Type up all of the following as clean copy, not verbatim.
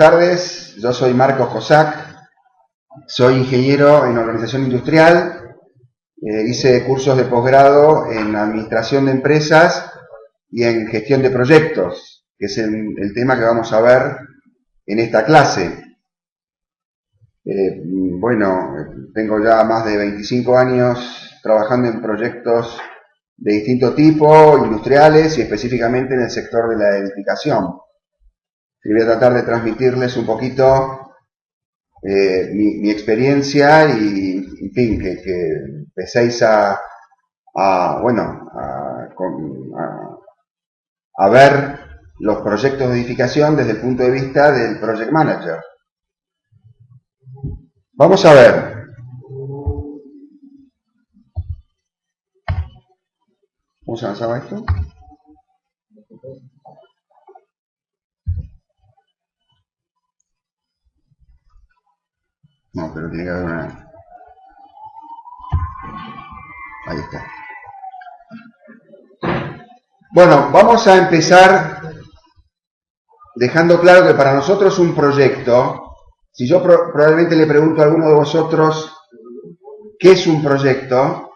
tardes, yo soy Marcos Cosac, soy ingeniero en organización industrial, hice cursos de posgrado en administración de empresas y en gestión de proyectos, que es el tema que vamos a ver en esta clase. Bueno, tengo ya más de 25 años trabajando en proyectos de distinto tipo, industriales y específicamente en el sector de la edificación. Y voy a tratar de transmitirles un poquito mi experiencia y, en fin, que empecéis a ver los proyectos de edificación desde el punto de vista del Project Manager. Vamos a ver. ¿Cómo se avanzaba esto? No, pero tiene que haber una... Ahí está. Bueno, vamos a empezar dejando claro que para nosotros un proyecto, si yo probablemente le pregunto a alguno de vosotros qué es un proyecto,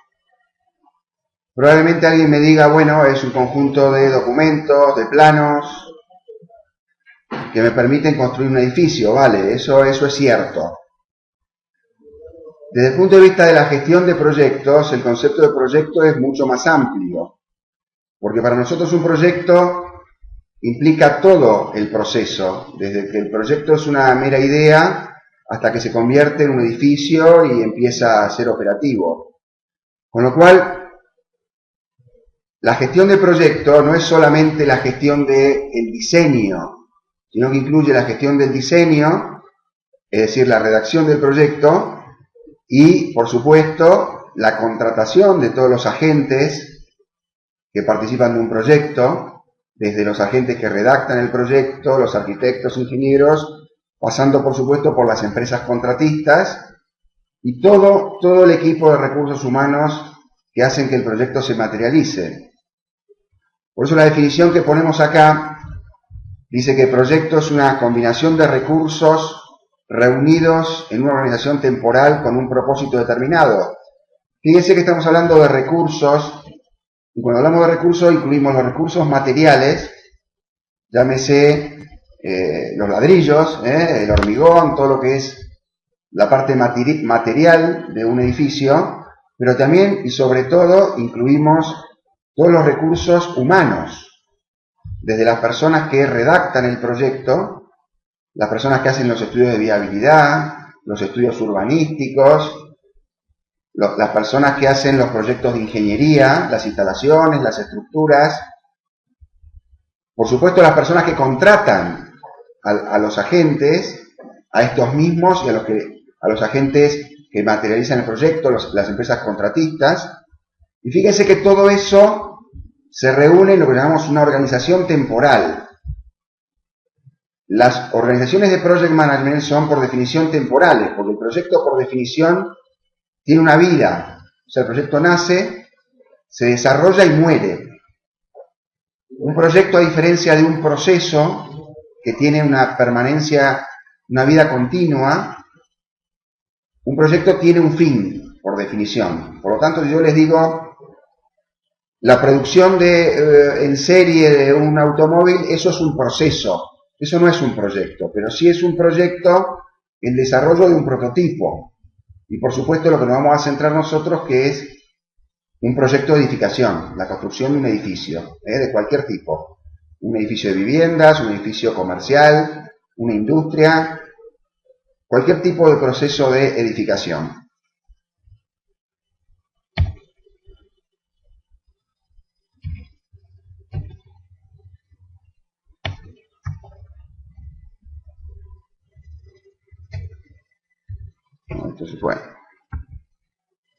probablemente alguien me diga, bueno, es un conjunto de documentos, de planos, que me permiten construir un edificio, vale, eso es cierto. Desde el punto de vista de la gestión de proyectos, el concepto de proyecto es mucho más amplio, porque para nosotros un proyecto implica todo el proceso, desde que el proyecto es una mera idea hasta que se convierte en un edificio y empieza a ser operativo. Con lo cual, la gestión de proyecto no es solamente la gestión del diseño, sino que incluye la gestión del diseño, es decir, la redacción del proyecto, y, por supuesto, la contratación de todos los agentes que participan de un proyecto, desde los agentes que redactan el proyecto, los arquitectos, ingenieros, pasando, por supuesto, por las empresas contratistas y todo el equipo de recursos humanos que hacen que el proyecto se materialice. Por eso la definición que ponemos acá dice que proyecto es una combinación de recursos reunidos en una organización temporal con un propósito determinado. Fíjense que estamos hablando de recursos, y cuando hablamos de recursos incluimos los recursos materiales, llámese los ladrillos, el hormigón, todo lo que es la parte material de un edificio, pero también y sobre todo incluimos todos los recursos humanos, desde las personas que redactan el proyecto, las personas que hacen los estudios de viabilidad, los estudios urbanísticos, las personas que hacen los proyectos de ingeniería, las instalaciones, las estructuras, por supuesto las personas que contratan a los agentes, a estos mismos y a los agentes que materializan el proyecto, las empresas contratistas, y fíjense que todo eso se reúne en lo que llamamos una organización temporal. Las organizaciones de Project Management son por definición temporales, porque el proyecto por definición tiene una vida. O sea, el proyecto nace, se desarrolla y muere. Un proyecto, a diferencia de un proceso que tiene una permanencia, una vida continua, un proyecto tiene un fin, por definición. Por lo tanto, yo les digo, la producción en serie de un automóvil, eso es un proceso. Eso no es un proyecto, pero sí es un proyecto el desarrollo de un prototipo. Y por supuesto lo que nos vamos a centrar nosotros que es un proyecto de edificación, la construcción de un edificio, de cualquier tipo. Un edificio de viviendas, un edificio comercial, una industria, cualquier tipo de proceso de edificación. No, esto se fue.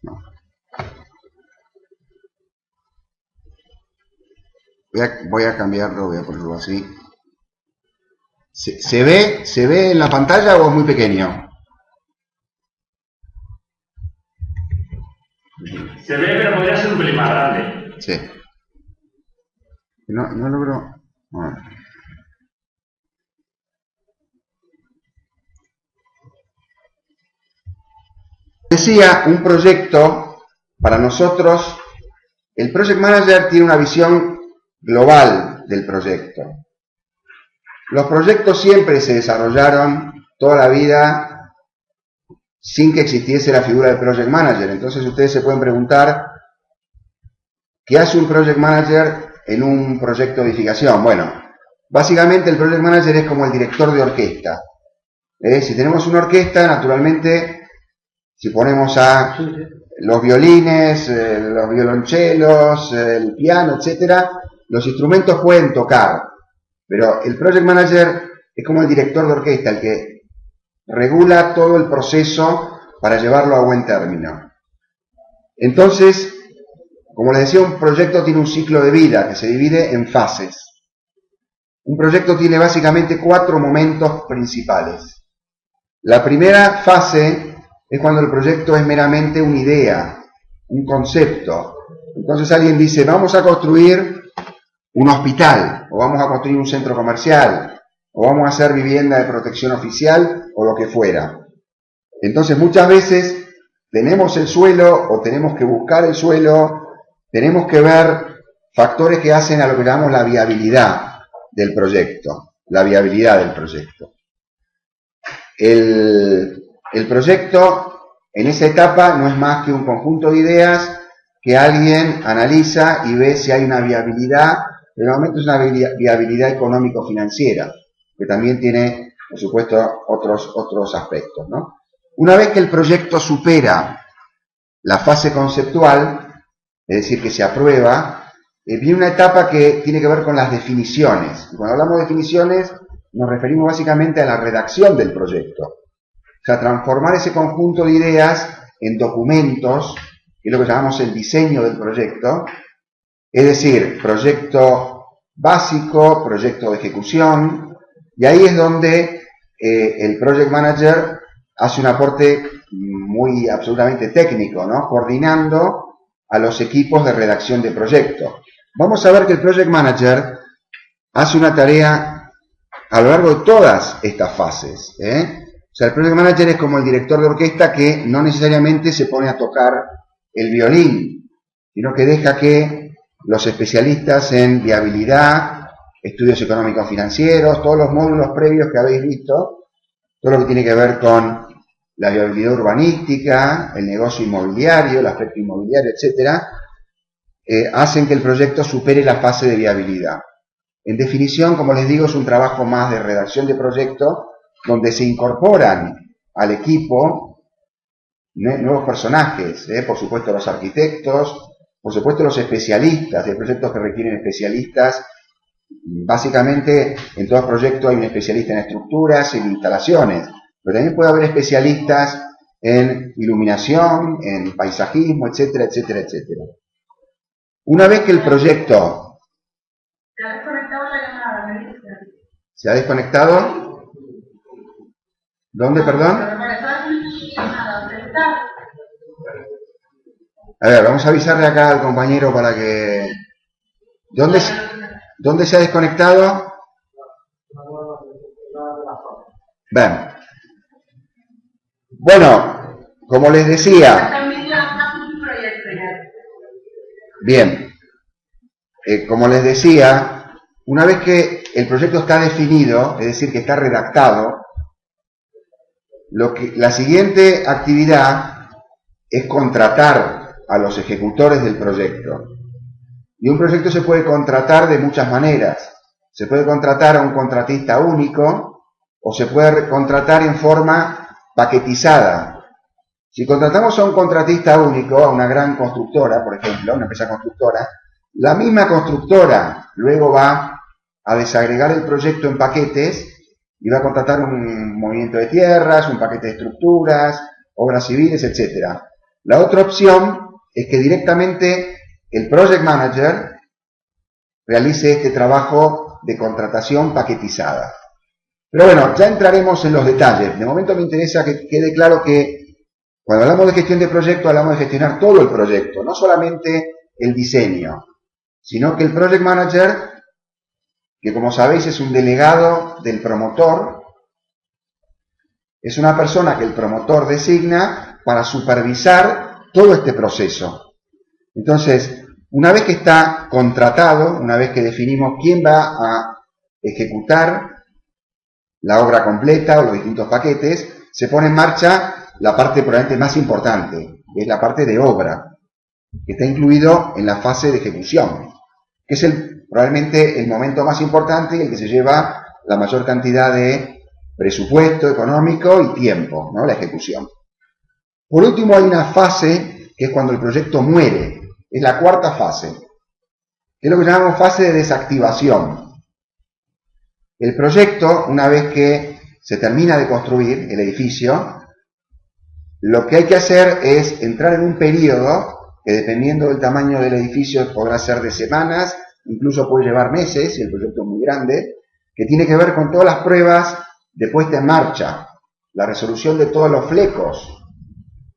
No. Voy a cambiarlo, voy a ponerlo así. ¿Se ve en la pantalla o es muy pequeño? Se ve, pero podría ser un pelín más grande. Sí. No logro... Bueno. decía, un proyecto, para nosotros, el Project Manager tiene una visión global del proyecto. Los proyectos siempre se desarrollaron toda la vida sin que existiese la figura del Project Manager. Entonces ustedes se pueden preguntar, ¿qué hace un Project Manager en un proyecto de edificación? Bueno, básicamente el Project Manager es como el director de orquesta. Si tenemos una orquesta, naturalmente, si ponemos a los violines, los violonchelos, el piano, etcétera, los instrumentos pueden tocar, pero el Project Manager es como el director de orquesta, el que regula todo el proceso para llevarlo a buen término. Entonces, como les decía, un proyecto tiene un ciclo de vida que se divide en fases. Un proyecto tiene básicamente 4 momentos principales. La primera fase es cuando el proyecto es meramente una idea, un concepto. Entonces alguien dice, vamos a construir un hospital, o vamos a construir un centro comercial, o vamos a hacer vivienda de protección oficial, o lo que fuera. Entonces muchas veces tenemos el suelo, o tenemos que buscar el suelo, tenemos que ver factores que hacen a lo que llamamos la viabilidad del proyecto, El proyecto en esa etapa no es más que un conjunto de ideas que alguien analiza y ve si hay una viabilidad, pero normalmente es una viabilidad económico-financiera, que también tiene, por supuesto, otros aspectos, ¿no? Una vez que el proyecto supera la fase conceptual, es decir, que se aprueba, viene una etapa que tiene que ver con las definiciones. Y cuando hablamos de definiciones, nos referimos básicamente a la redacción del proyecto. O sea, transformar ese conjunto de ideas en documentos, que es lo que llamamos el diseño del proyecto, es decir, proyecto básico, proyecto de ejecución, y ahí es donde el Project Manager hace un aporte muy absolutamente técnico, ¿no? Coordinando a los equipos de redacción de proyecto. Vamos a ver que el Project Manager hace una tarea a lo largo de todas estas fases, O sea, el Project Manager es como el director de orquesta que no necesariamente se pone a tocar el violín, sino que deja que los especialistas en viabilidad, estudios económicos financieros, todos los módulos previos que habéis visto, todo lo que tiene que ver con la viabilidad urbanística, el negocio inmobiliario, el aspecto inmobiliario, etcétera, hacen que el proyecto supere la fase de viabilidad. En definición, como les digo, es un trabajo más de redacción de proyecto, donde se incorporan al equipo nuevos personajes, por supuesto los arquitectos, por supuesto los especialistas, de proyectos que requieren especialistas. Básicamente en todo proyecto hay un especialista en estructuras, en instalaciones, pero también puede haber especialistas en iluminación, en paisajismo, etcétera, etcétera, etcétera. Una vez que el proyecto... ¿Se ha desconectado la llamada? ¿Me dice? ¿Se ha desconectado? ¿Dónde, perdón? A ver, vamos a avisarle acá al compañero para que... ¿Dónde se ha desconectado? Bien. Bueno, como les decía... Bien. Como les decía, una vez que el proyecto está definido, es decir, que está redactado, la siguiente actividad es contratar a los ejecutores del proyecto. Y un proyecto se puede contratar de muchas maneras. Se puede contratar a un contratista único o se puede contratar en forma paquetizada. Si contratamos a un contratista único, a una gran constructora, por ejemplo, una empresa constructora, la misma constructora luego va a desagregar el proyecto en paquetes y va a contratar un movimiento de tierras, un paquete de estructuras, obras civiles, etc. La otra opción es que directamente el Project Manager realice este trabajo de contratación paquetizada. Pero bueno, ya entraremos en los detalles. De momento me interesa que quede claro que cuando hablamos de gestión de proyecto, hablamos de gestionar todo el proyecto, no solamente el diseño, sino que el Project Manager, que como sabéis es un delegado del promotor, Es una persona que el promotor designa para supervisar todo este proceso. Entonces, una vez que está contratado, una vez que definimos quién va a ejecutar la obra completa o los distintos paquetes, se pone en marcha la parte probablemente más importante, que es la parte de obra, que está incluido en la fase de ejecución, que es probablemente el momento más importante y el que se lleva la mayor cantidad de presupuesto económico y tiempo, ¿no? La ejecución. Por último, hay una fase que es cuando el proyecto muere, es la cuarta fase, que es lo que llamamos fase de desactivación. El proyecto, una vez que se termina de construir el edificio, lo que hay que hacer es entrar en un periodo que, dependiendo del tamaño del edificio, podrá ser de semanas, incluso puede llevar meses, si el proyecto es muy grande, que tiene que ver con todas las pruebas de puesta en marcha, la resolución de todos los flecos,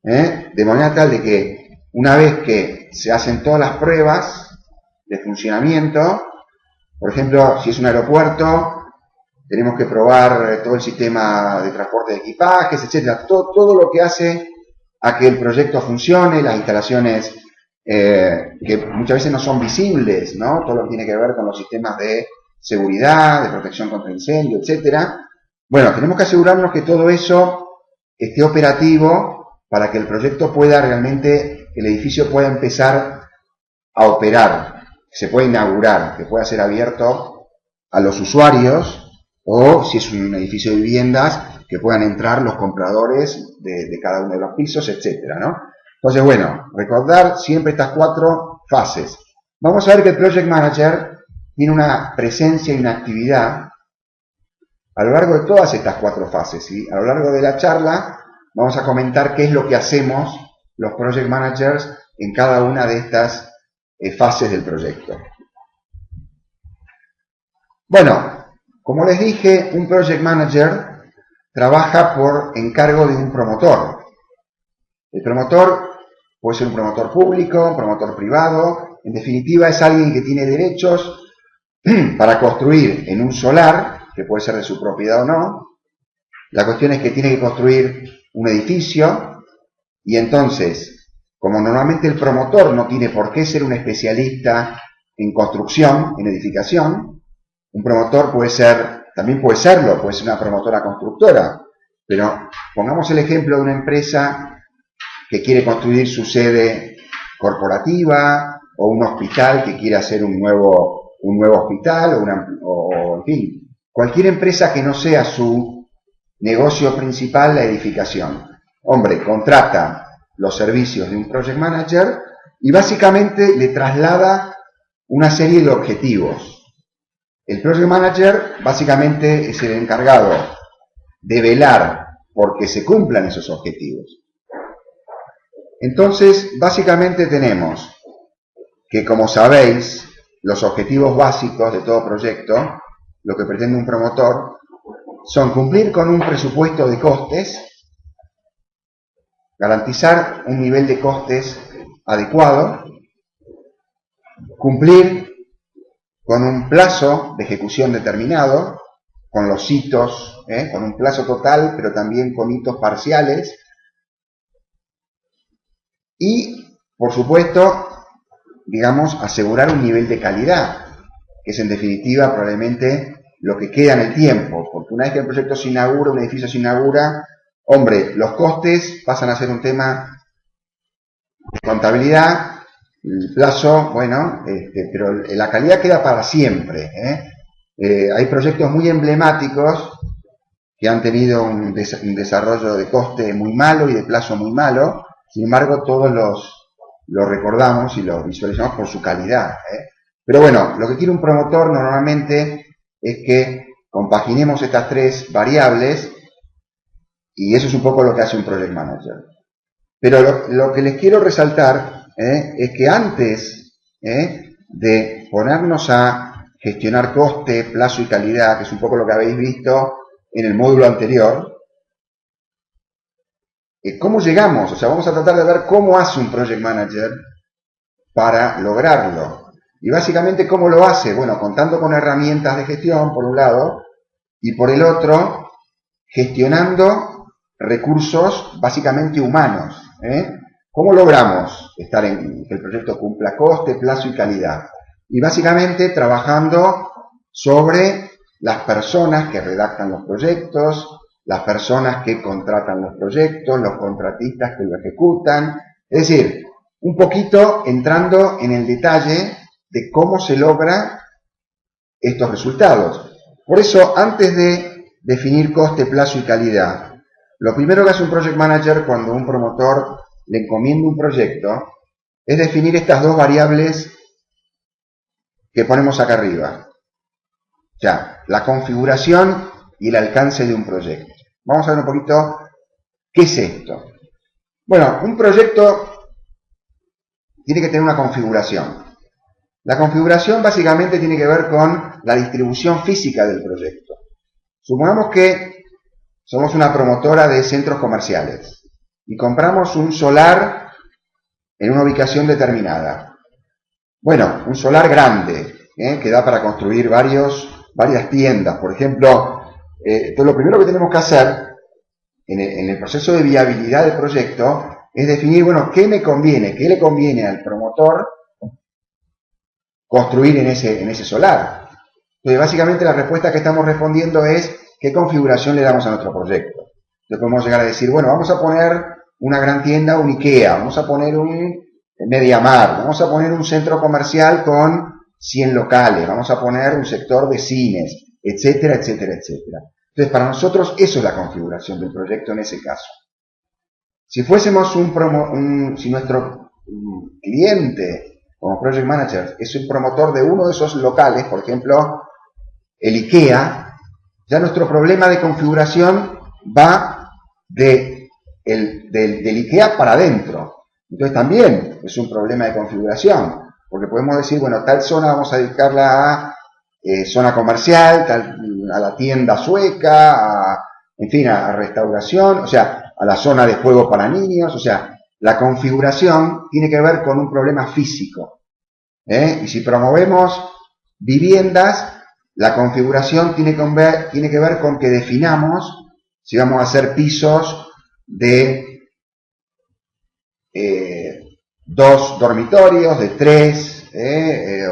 de manera tal de que una vez que se hacen todas las pruebas de funcionamiento, por ejemplo, si es un aeropuerto, tenemos que probar todo el sistema de transporte de equipajes, etcétera, todo lo que hace a que el proyecto funcione, las instalaciones que muchas veces no son visibles, ¿no? Todo lo que tiene que ver con los sistemas de seguridad, de protección contra incendio, etcétera. Bueno, tenemos que asegurarnos que todo eso esté operativo para que el proyecto pueda realmente, el edificio pueda empezar a operar, se pueda inaugurar, que pueda ser abierto a los usuarios, o si es un edificio de viviendas, que puedan entrar los compradores de cada uno de los pisos, etcétera, ¿no? Entonces, bueno, recordar siempre estas cuatro fases. Vamos a ver que el Project Manager tiene una presencia y una actividad a lo largo de todas estas cuatro fases, ¿sí? A lo largo de la charla vamos a comentar qué es lo que hacemos los Project Managers en cada una de estas fases del proyecto. Bueno, como les dije, un Project Manager trabaja por encargo de un promotor. El promotor puede ser un promotor público, un promotor privado, en definitiva es alguien que tiene derechos para construir en un solar, que puede ser de su propiedad o no. La cuestión es que tiene que construir un edificio y entonces, como normalmente el promotor no tiene por qué ser un especialista en construcción, en edificación, un promotor puede ser, también puede serlo, puede ser una promotora constructora, pero pongamos el ejemplo de una empresa que quiere construir su sede corporativa o un hospital que quiere hacer un nuevo hospital o en fin, cualquier empresa que no sea su negocio principal la edificación. Hombre, contrata los servicios de un project manager y básicamente le traslada una serie de objetivos. El project manager básicamente es el encargado de velar porque se cumplan esos objetivos. Entonces, básicamente tenemos que, como sabéis, los objetivos básicos de todo proyecto, lo que pretende un promotor, son cumplir con un presupuesto de costes, garantizar un nivel de costes adecuado, cumplir con un plazo de ejecución determinado, con los hitos, con un plazo total, pero también con hitos parciales, y, por supuesto, digamos, asegurar un nivel de calidad, que es en definitiva probablemente lo que queda en el tiempo, porque una vez que el proyecto se inaugura, un edificio se inaugura, hombre, los costes pasan a ser un tema de contabilidad, el plazo, bueno, pero la calidad queda para siempre. Hay proyectos muy emblemáticos que han tenido un desarrollo de coste muy malo y de plazo muy malo, sin embargo todos los recordamos y los visualizamos por su calidad. Pero bueno, lo que quiere un promotor normalmente es que compaginemos estas tres variables y eso es un poco lo que hace un project manager. Pero lo que les quiero resaltar es que antes de ponernos a gestionar coste, plazo y calidad, que es un poco lo que habéis visto en el módulo anterior, ¿cómo llegamos? O sea, vamos a tratar de ver cómo hace un project manager para lograrlo. Y básicamente, ¿cómo lo hace? Bueno, contando con herramientas de gestión, por un lado, y por el otro, gestionando recursos básicamente humanos. ¿Cómo logramos que el proyecto cumpla coste, plazo y calidad? Y básicamente trabajando sobre las personas que redactan los proyectos, las personas que contratan los proyectos, los contratistas que lo ejecutan. Es decir, un poquito entrando en el detalle de cómo se logra estos resultados. Por eso, antes de definir coste, plazo y calidad, lo primero que hace un project manager cuando un promotor le encomienda un proyecto es definir estas dos variables que ponemos acá arriba. O sea, la configuración y el alcance de un proyecto. Vamos a ver un poquito qué es esto. Bueno, un proyecto tiene que tener una configuración. La configuración básicamente tiene que ver con la distribución física del proyecto. Supongamos que somos una promotora de centros comerciales y compramos un solar en una ubicación determinada. Bueno, un solar grande, que da para construir varias tiendas. Por ejemplo, entonces lo primero que tenemos que hacer en el proceso de viabilidad del proyecto es definir, bueno, qué me conviene, qué le conviene al promotor construir en ese solar. Entonces, básicamente la respuesta que estamos respondiendo es qué configuración le damos a nuestro proyecto. Entonces podemos llegar a decir, bueno, vamos a poner una gran tienda, un IKEA, vamos a poner un MediaMarkt, vamos a poner un centro comercial con 100 locales, vamos a poner un sector de cines, etcétera, etcétera, etcétera. Entonces, para nosotros eso es la configuración del proyecto en ese caso. Si fuésemos si nuestro cliente como project manager es un promotor de uno de esos locales, por ejemplo, el IKEA, ya nuestro problema de configuración va del IKEA para adentro. Entonces también es un problema de configuración, porque podemos decir, bueno, tal zona vamos a dedicarla a zona comercial, a la tienda sueca, en fin, a restauración, o sea, a la zona de juego para niños, o sea, la configuración tiene que ver con un problema físico. Y si promovemos viviendas, la configuración tiene que ver con que definamos si vamos a hacer pisos de 2 dormitorios, de 3,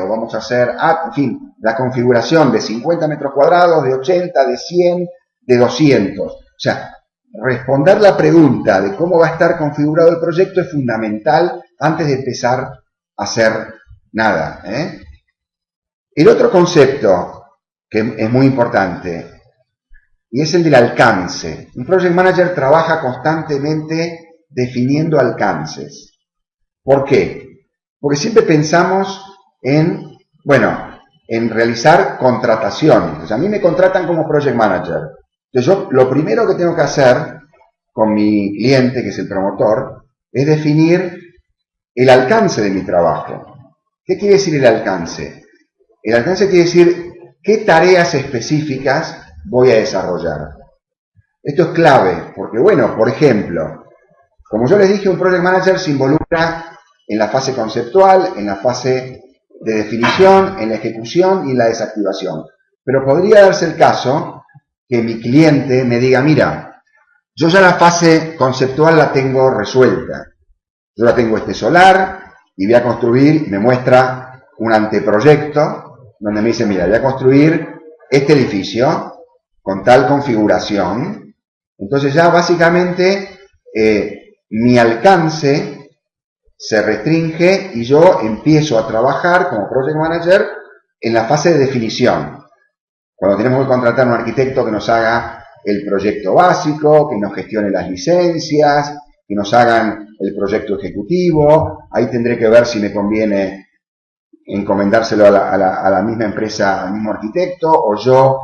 o vamos a hacer, en fin, la configuración de 50 metros cuadrados, de 80, de 100, de 200. O sea, responder la pregunta de cómo va a estar configurado el proyecto es fundamental antes de empezar a hacer nada. El otro concepto que es muy importante y es el del alcance. Un project manager trabaja constantemente definiendo alcances. ¿Por qué? Porque siempre pensamos en realizar contrataciones. Entonces, a mí me contratan como project manager. Entonces, yo lo primero que tengo que hacer con mi cliente, que es el promotor, es definir el alcance de mi trabajo. ¿Qué quiere decir el alcance? El alcance quiere decir qué tareas específicas voy a desarrollar. Esto es clave, porque bueno, por ejemplo, como yo les dije, un project manager se involucra en la fase conceptual, en la fase de definición, en la ejecución y en la desactivación. Pero podría darse el caso que mi cliente me diga, mira, yo ya la fase conceptual la tengo resuelta. Yo ya tengo este solar y voy a construir, me muestra un anteproyecto donde me dice, mira, voy a construir este edificio con tal configuración. Entonces ya básicamente mi alcance se restringe y yo empiezo a trabajar como project manager en la fase de definición. Cuando tenemos que contratar a un arquitecto que nos haga el proyecto básico, que nos gestione las licencias, que nos hagan el proyecto ejecutivo, ahí tendré que ver si me conviene encomendárselo a la misma empresa, al mismo arquitecto, o yo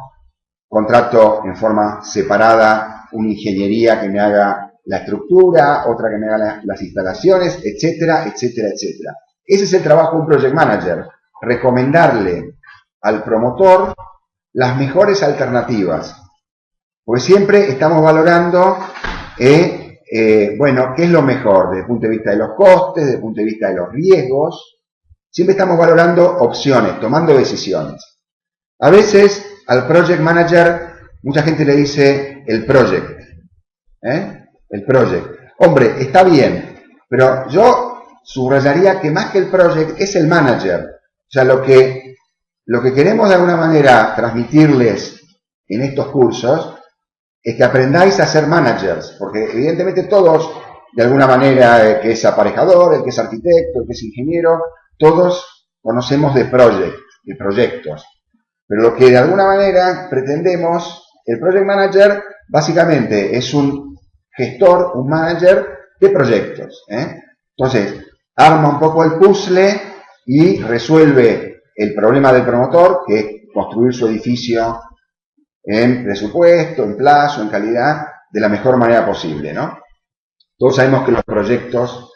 contrato en forma separada una ingeniería que me haga la estructura, otra que me haga las instalaciones, etcétera, etcétera, etcétera. Ese es el trabajo de un project manager, recomendarle al promotor las mejores alternativas, porque siempre estamos valorando, qué es lo mejor desde el punto de vista de los costes, desde el punto de vista de los riesgos. Siempre estamos valorando opciones, tomando decisiones. A veces al project manager mucha gente le dice el project. El project. Hombre, está bien, pero yo subrayaría que más que el project es el manager. O sea, lo que queremos de alguna manera transmitirles en estos cursos es que aprendáis a ser managers, porque evidentemente todos, de alguna manera, el que es aparejador, el que es arquitecto, el que es ingeniero, todos conocemos de proyectos. Pero lo que de alguna manera pretendemos, el project manager básicamente es un gestor, un manager de proyectos. Entonces, arma un poco el puzzle y resuelve el problema del promotor, que es construir su edificio en presupuesto, en plazo, en calidad, de la mejor manera posible, ¿no? Todos sabemos que los proyectos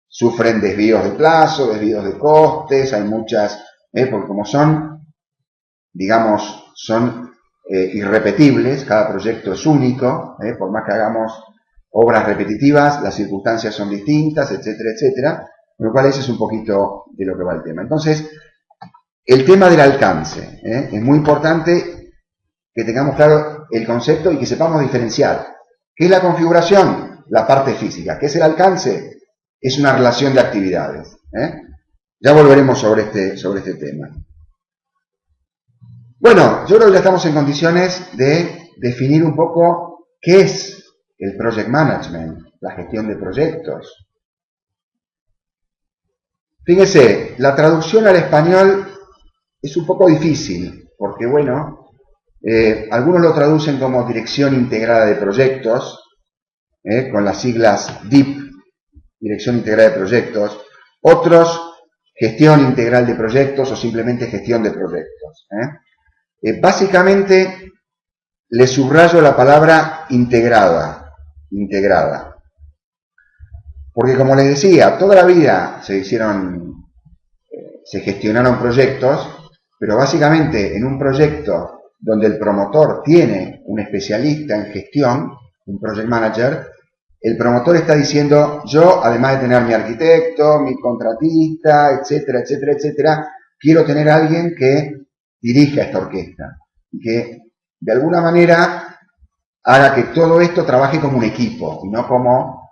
sufren desvíos de plazo, desvíos de costes, hay muchas, porque como son, digamos, son irrepetibles, cada proyecto es único, por más que hagamos obras repetitivas, las circunstancias son distintas, etcétera, etcétera, con lo cual ese es un poquito de lo que va el tema. Entonces, el tema del alcance, es muy importante que tengamos claro el concepto y que sepamos diferenciar. ¿Qué es la configuración? La parte física. ¿Qué es el alcance? Es una relación de actividades. Ya volveremos sobre este tema. Bueno, yo creo que ya estamos en condiciones de definir un poco qué es el project management, la gestión de proyectos. Fíjense, la traducción al español es un poco difícil, porque bueno, algunos lo traducen como Dirección Integrada de Proyectos, con las siglas DIP, Dirección Integrada de Proyectos, otros Gestión Integral de Proyectos o simplemente Gestión de Proyectos. Básicamente le subrayo la palabra integrada, porque como les decía, toda la vida se gestionaron proyectos, pero básicamente en un proyecto donde el promotor tiene un especialista en gestión, un project manager, el promotor está diciendo, yo, además de tener mi arquitecto, mi contratista, etcétera, etcétera, etcétera, quiero tener a alguien que dirija esta orquesta, y que de alguna manera haga que todo esto trabaje como un equipo, y no como,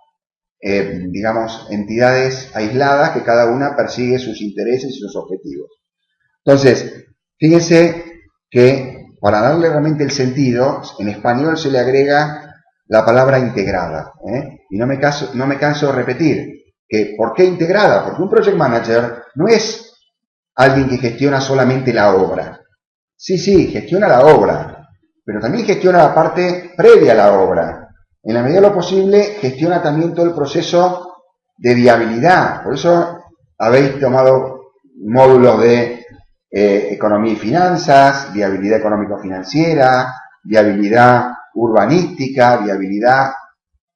digamos, entidades aisladas que cada una persigue sus intereses y sus objetivos. Entonces, fíjense que para darle realmente el sentido, en español se le agrega la palabra integrada. Y no me canso de repetir que ¿por qué integrada? Porque un project manager no es alguien que gestiona solamente la obra. Sí, gestiona la obra, pero también gestiona la parte previa a la obra. En la medida de lo posible, gestiona también todo el proceso de viabilidad. Por eso habéis tomado módulos de economía y finanzas, viabilidad económico-financiera, viabilidad urbanística, viabilidad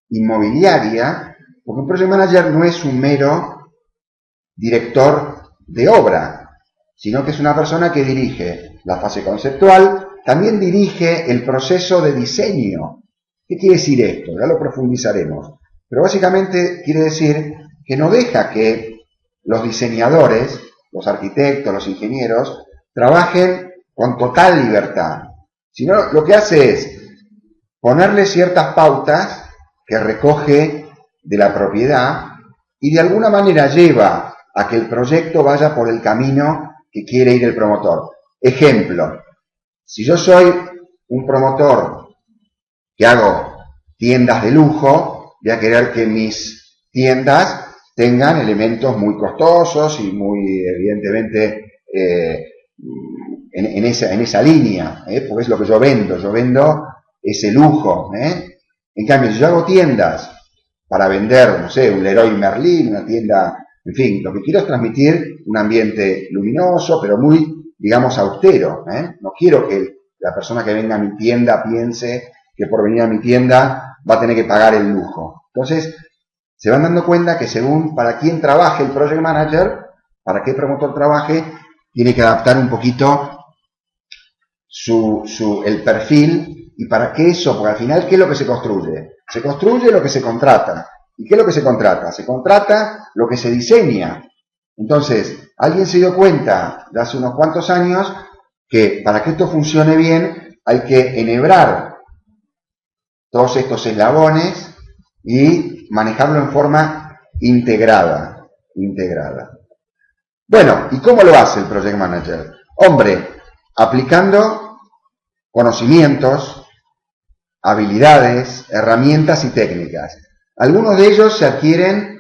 inmobiliaria, porque un project manager no es un mero director de obra, sino que es una persona que dirige la fase conceptual, también dirige el proceso de diseño. ¿Qué quiere decir esto? Ya lo profundizaremos. Pero básicamente quiere decir que no deja que los diseñadores, los arquitectos, los ingenieros, trabajen con total libertad, sino lo que hace es ponerle ciertas pautas que recoge de la propiedad y de alguna manera lleva a que el proyecto vaya por el camino que quiere ir el promotor. Ejemplo, si yo soy un promotor que hago tiendas de lujo, voy a querer que mis tiendas tengan elementos muy costosos y muy evidentemente en esa línea, porque es lo que yo vendo ese lujo. En cambio, si yo hago tiendas para vender, no sé, un Leroy Merlin, una tienda, en fin, lo que quiero es transmitir un ambiente luminoso, pero muy, digamos, austero. No quiero que la persona que venga a mi tienda piense que por venir a mi tienda va a tener que pagar el lujo. Entonces, se van dando cuenta que según para quién trabaje el project manager, para qué promotor trabaje, tiene que adaptar un poquito el perfil y para qué eso, porque al final, ¿qué es lo que se construye? Se construye lo que se contrata. ¿Y qué es lo que se contrata? Se contrata lo que se diseña. Entonces, alguien se dio cuenta de hace unos cuantos años que para que esto funcione bien hay que enhebrar todos estos eslabones y manejarlo en forma integrada. Bueno, ¿y cómo lo hace el Project Manager? Hombre, aplicando conocimientos, habilidades, herramientas y técnicas. Algunos de ellos se adquieren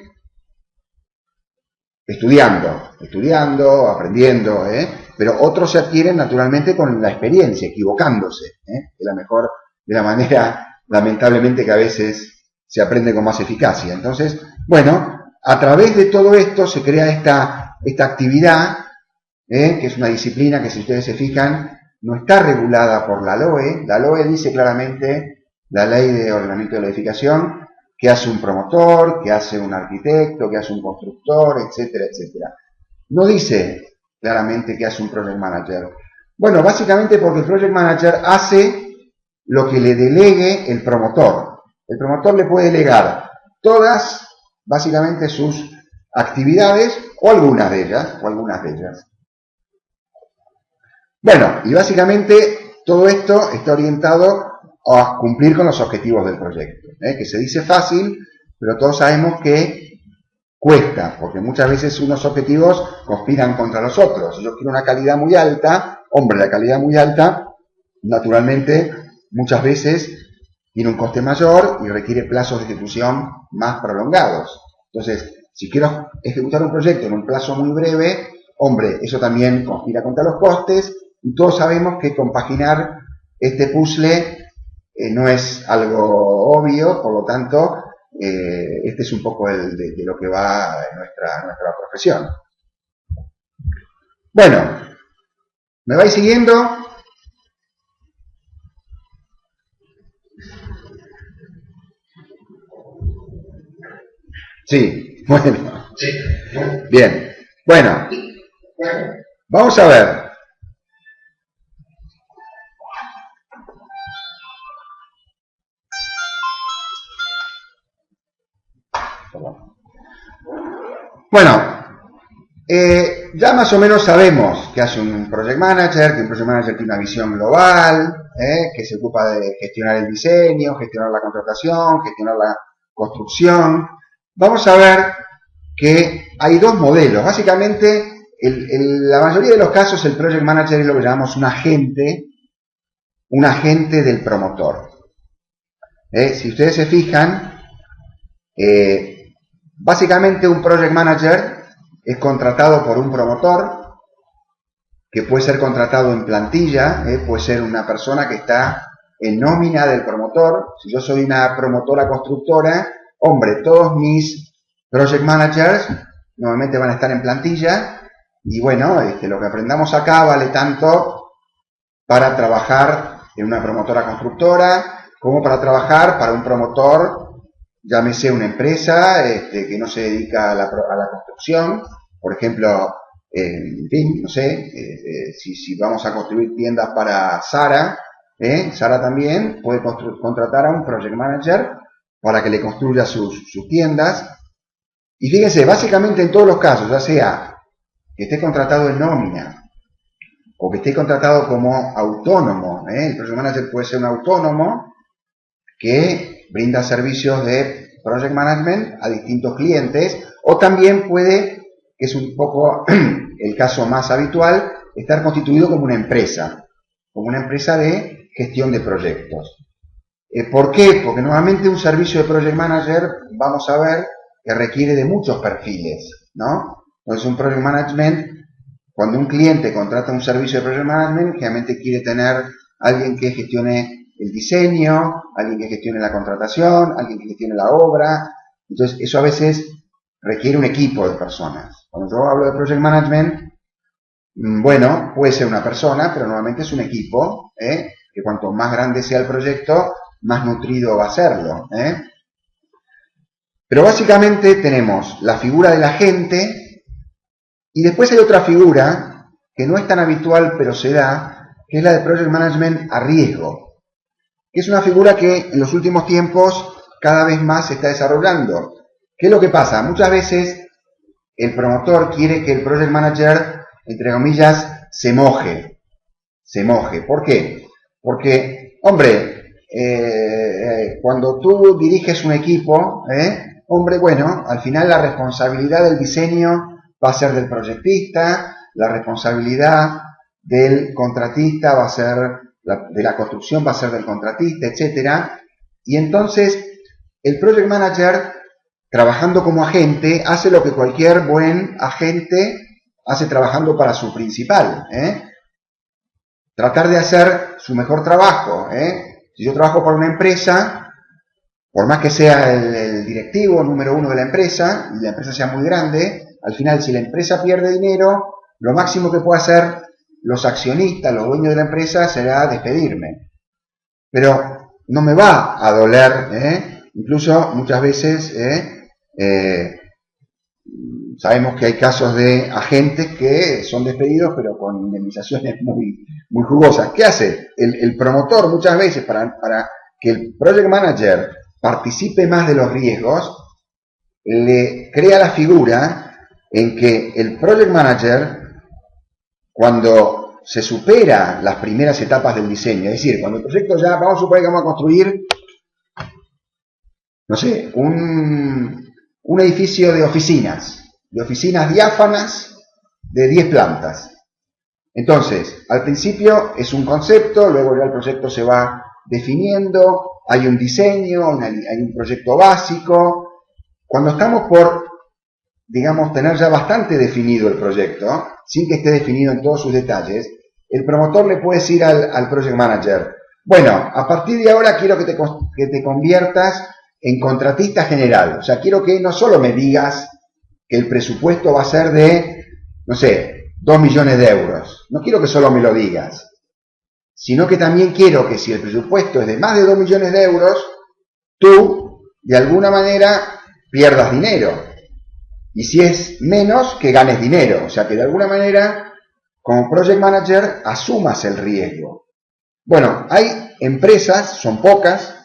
estudiando, aprendiendo, pero otros se adquieren naturalmente con la experiencia, equivocándose, de la manera, lamentablemente, que a veces se aprende con más eficacia. Entonces, bueno, a través de todo esto se crea esta actividad, que es una disciplina que, si ustedes se fijan, no está regulada por la LOE. La LOE dice claramente, la Ley de Ordenamiento de la Edificación, qué hace un promotor, qué hace un arquitecto, qué hace un constructor, etcétera, etcétera. No dice claramente qué hace un Project Manager. Bueno, básicamente porque el Project Manager hace lo que le delegue el promotor. El promotor le puede delegar todas, básicamente, sus actividades, o algunas de ellas. Bueno, y básicamente todo esto está orientado a cumplir con los objetivos del proyecto, que se dice fácil, pero todos sabemos que cuesta, porque muchas veces unos objetivos conspiran contra los otros. Si yo quiero una calidad muy alta, hombre, la calidad muy alta, naturalmente, muchas veces tiene un coste mayor y requiere plazos de ejecución más prolongados. Entonces, si quiero ejecutar un proyecto en un plazo muy breve, hombre, eso también conspira contra los costes, y todos sabemos que compaginar este puzzle no es algo obvio, por lo tanto, este es un poco de lo que va en nuestra profesión. Bueno, ¿me vais siguiendo? Sí, bueno. Bien, bueno, vamos a ver. Bueno, ya más o menos sabemos que hace un Project Manager, que un Project Manager tiene una visión global, que se ocupa de gestionar el diseño, gestionar la contratación, gestionar la construcción. Vamos a ver que hay dos modelos. Básicamente, en la mayoría de los casos, el Project Manager es lo que llamamos un agente del promotor. Si ustedes se fijan, básicamente un Project Manager es contratado por un promotor, que puede ser contratado en plantilla, puede ser una persona que está en nómina del promotor. Si yo soy una promotora constructora, hombre, todos mis Project Managers normalmente van a estar en plantilla, y bueno, lo que aprendamos acá vale tanto para trabajar en una promotora constructora, como para trabajar para un promotor, llámese una empresa que no se dedica a la construcción. Por ejemplo, en fin, no sé, si vamos a construir tiendas para Zara, Zara también puede contratar a un Project Manager para que le construya sus tiendas. Y fíjense, básicamente en todos los casos, ya sea que esté contratado en nómina o que esté contratado como autónomo, el Project Manager puede ser un autónomo que brinda servicios de Project Management a distintos clientes, o también puede, que es un poco el caso más habitual, estar constituido como una empresa de gestión de proyectos. ¿Por qué? Porque normalmente un servicio de Project Manager, vamos a ver, que requiere de muchos perfiles, ¿no? Entonces, un Project Management, cuando un cliente contrata un servicio de Project Management, generalmente quiere tener alguien que gestione el diseño, alguien que gestione la contratación, alguien que gestione la obra. Entonces, eso a veces requiere un equipo de personas. Cuando yo hablo de Project Management, bueno, puede ser una persona, pero normalmente es un equipo, que cuanto más grande sea el proyecto, más nutrido va a serlo. Pero básicamente tenemos la figura del agente, y después hay otra figura que no es tan habitual, pero se da, que es la de Project Management a riesgo, que es una figura que en los últimos tiempos cada vez más se está desarrollando. ¿Qué es lo que pasa? Muchas veces el promotor quiere que el Project Manager, entre comillas, se moje. ¿Por qué? Porque, hombre, cuando tú diriges un equipo, hombre, bueno, al final la responsabilidad del diseño va a ser del proyectista, la responsabilidad del contratista va a ser, de la construcción va a ser del contratista, etcétera. Y entonces el project manager, trabajando como agente, hace lo que cualquier buen agente hace trabajando para su principal, tratar de hacer su mejor trabajo. Si yo trabajo para una empresa, por más que sea el directivo número uno de la empresa, y la empresa sea muy grande, al final si la empresa pierde dinero, lo máximo que puede hacer los accionistas, los dueños de la empresa, será despedirme. Pero no me va a doler, incluso muchas veces sabemos que hay casos de agentes que son despedidos pero con indemnizaciones muy jugosas. ¿Qué hace? El promotor muchas veces para que el project manager participe más de los riesgos, le crea la figura en que el project manager, cuando se supera las primeras etapas del diseño, es decir, cuando el proyecto ya, vamos a suponer que vamos a construir, no sé, un edificio de oficinas diáfanas de 10 plantas. Entonces, al principio es un concepto, luego ya el proyecto se va definiendo, hay un diseño, hay un proyecto básico. Cuando estamos por, digamos, tener ya bastante definido el proyecto, sin que esté definido en todos sus detalles, el promotor le puede decir al project manager, bueno, a partir de ahora quiero que te conviertas en contratista general. O sea, quiero que no solo me digas que el presupuesto va a ser de, no sé, 2 millones de euros. No quiero que solo me lo digas, sino que también quiero que si el presupuesto es de más de 2 millones de euros, tú, de alguna manera, pierdas dinero. Y si es menos, que ganes dinero. O sea, que de alguna manera, como project manager, asumas el riesgo. Bueno, hay empresas, son pocas,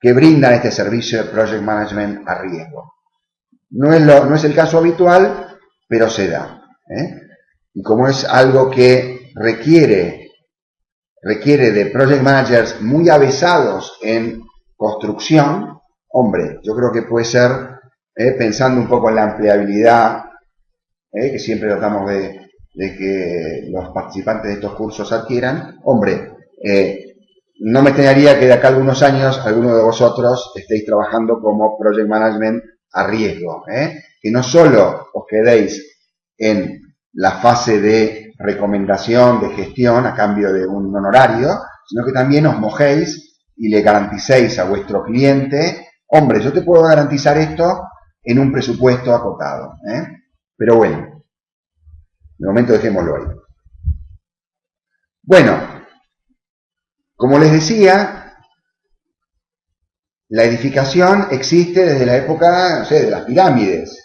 que brindan este servicio de project management a riesgo. No es el caso habitual, pero se da. Y como es algo que requiere de project managers muy avesados en construcción, hombre, yo creo que puede ser, pensando un poco en la empleabilidad, que siempre tratamos de que los participantes de estos cursos adquieran, hombre, no me extrañaría que de acá a algunos años alguno de vosotros estéis trabajando como project management a riesgo, que no solo os quedéis en la fase de recomendación, de gestión a cambio de un honorario, sino que también os mojéis y le garanticéis a vuestro cliente, hombre, yo te puedo garantizar esto en un presupuesto acotado. Pero bueno, de momento dejémoslo ahí. Bueno, como les decía, la edificación existe desde la época, no sé, de las pirámides.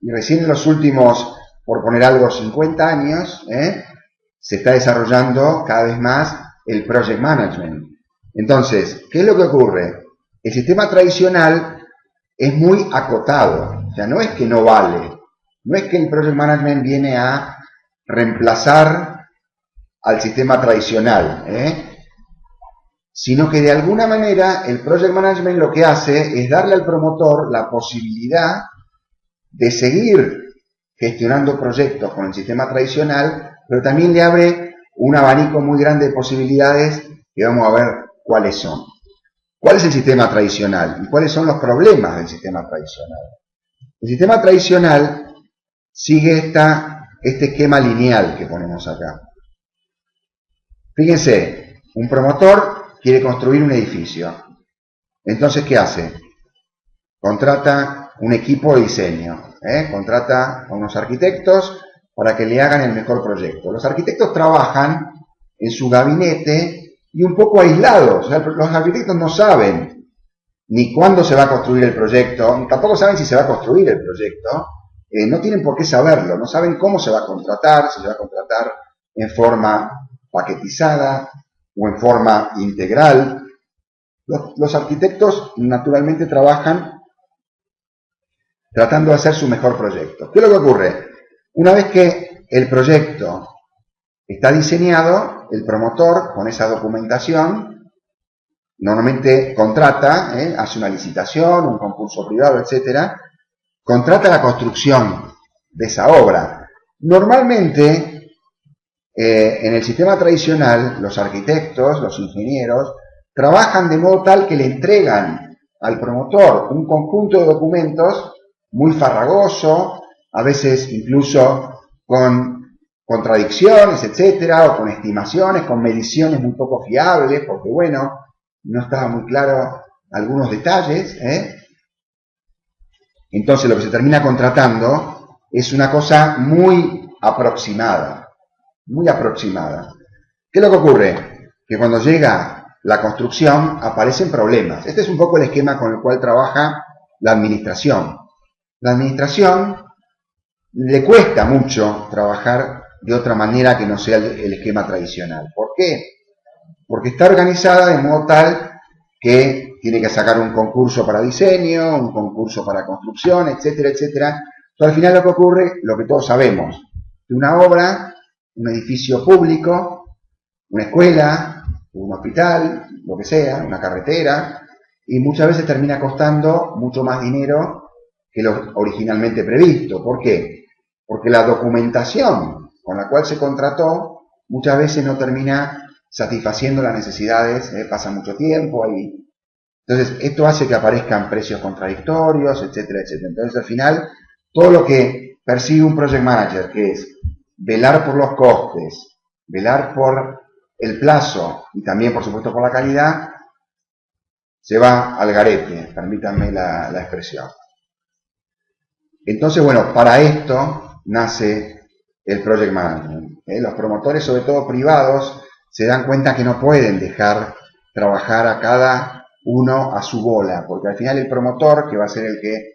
Y recién en los últimos, por poner algo, 50 años, se está desarrollando cada vez más el project management. Entonces, ¿qué es lo que ocurre? El sistema tradicional es muy acotado. O sea, no es que no vale. No es que el project management viene a reemplazar al sistema tradicional, sino que de alguna manera el project management lo que hace es darle al promotor la posibilidad de seguir gestionando proyectos con el sistema tradicional, pero también le abre un abanico muy grande de posibilidades que vamos a ver cuáles son. ¿Cuál es el sistema tradicional? ¿Y cuáles son los problemas del sistema tradicional? El sistema tradicional sigue este esquema lineal que ponemos acá. Fíjense, un promotor quiere construir un edificio. Entonces, ¿qué hace? Contrata un equipo de diseño, contrata a unos arquitectos para que le hagan el mejor proyecto. Los arquitectos trabajan en su gabinete y un poco aislados. O sea, los arquitectos no saben ni cuándo se va a construir el proyecto, ni tampoco saben si se va a construir el proyecto. No tienen por qué saberlo, no saben cómo se va a contratar, si se va a contratar en forma paquetizada o en forma integral. Los arquitectos naturalmente trabajan tratando de hacer su mejor proyecto. ¿Qué es lo que ocurre? Una vez que el proyecto está diseñado, el promotor, con esa documentación, normalmente contrata, hace una licitación, un concurso privado, etcétera, contrata la construcción de esa obra. Normalmente, en el sistema tradicional, los arquitectos, los ingenieros, trabajan de modo tal que le entregan al promotor un conjunto de documentos muy farragoso, a veces incluso con contradicciones, etcétera, o con estimaciones, con mediciones muy poco fiables, porque bueno, no estaba muy claro algunos detalles, Entonces lo que se termina contratando es una cosa muy aproximada, muy aproximada. ¿Qué es lo que ocurre? Que cuando llega la construcción aparecen problemas. Este es un poco el esquema con el cual trabaja la administración. La administración le cuesta mucho trabajar de otra manera que no sea el esquema tradicional. ¿Por qué? Porque está organizada de modo tal que tiene que sacar un concurso para diseño, un concurso para construcción, etcétera, etcétera. Entonces, al final lo que ocurre, lo que todos sabemos, que una obra, un edificio público, una escuela, un hospital, lo que sea, una carretera, y muchas veces termina costando mucho más dinero que lo originalmente previsto. ¿Por qué? Porque la documentación con la cual se contrató muchas veces no termina satisfaciendo las necesidades, pasa mucho tiempo ahí. Entonces, esto hace que aparezcan precios contradictorios, etcétera, etcétera. Entonces, al final, todo lo que persigue un project manager, que es velar por los costes, velar por el plazo y también, por supuesto, por la calidad, se va al garete, permítanme la expresión. Entonces, bueno, para esto nace el project management. Los promotores, sobre todo privados, se dan cuenta que no pueden dejar trabajar a cada uno a su bola, porque al final el promotor, que va a ser el que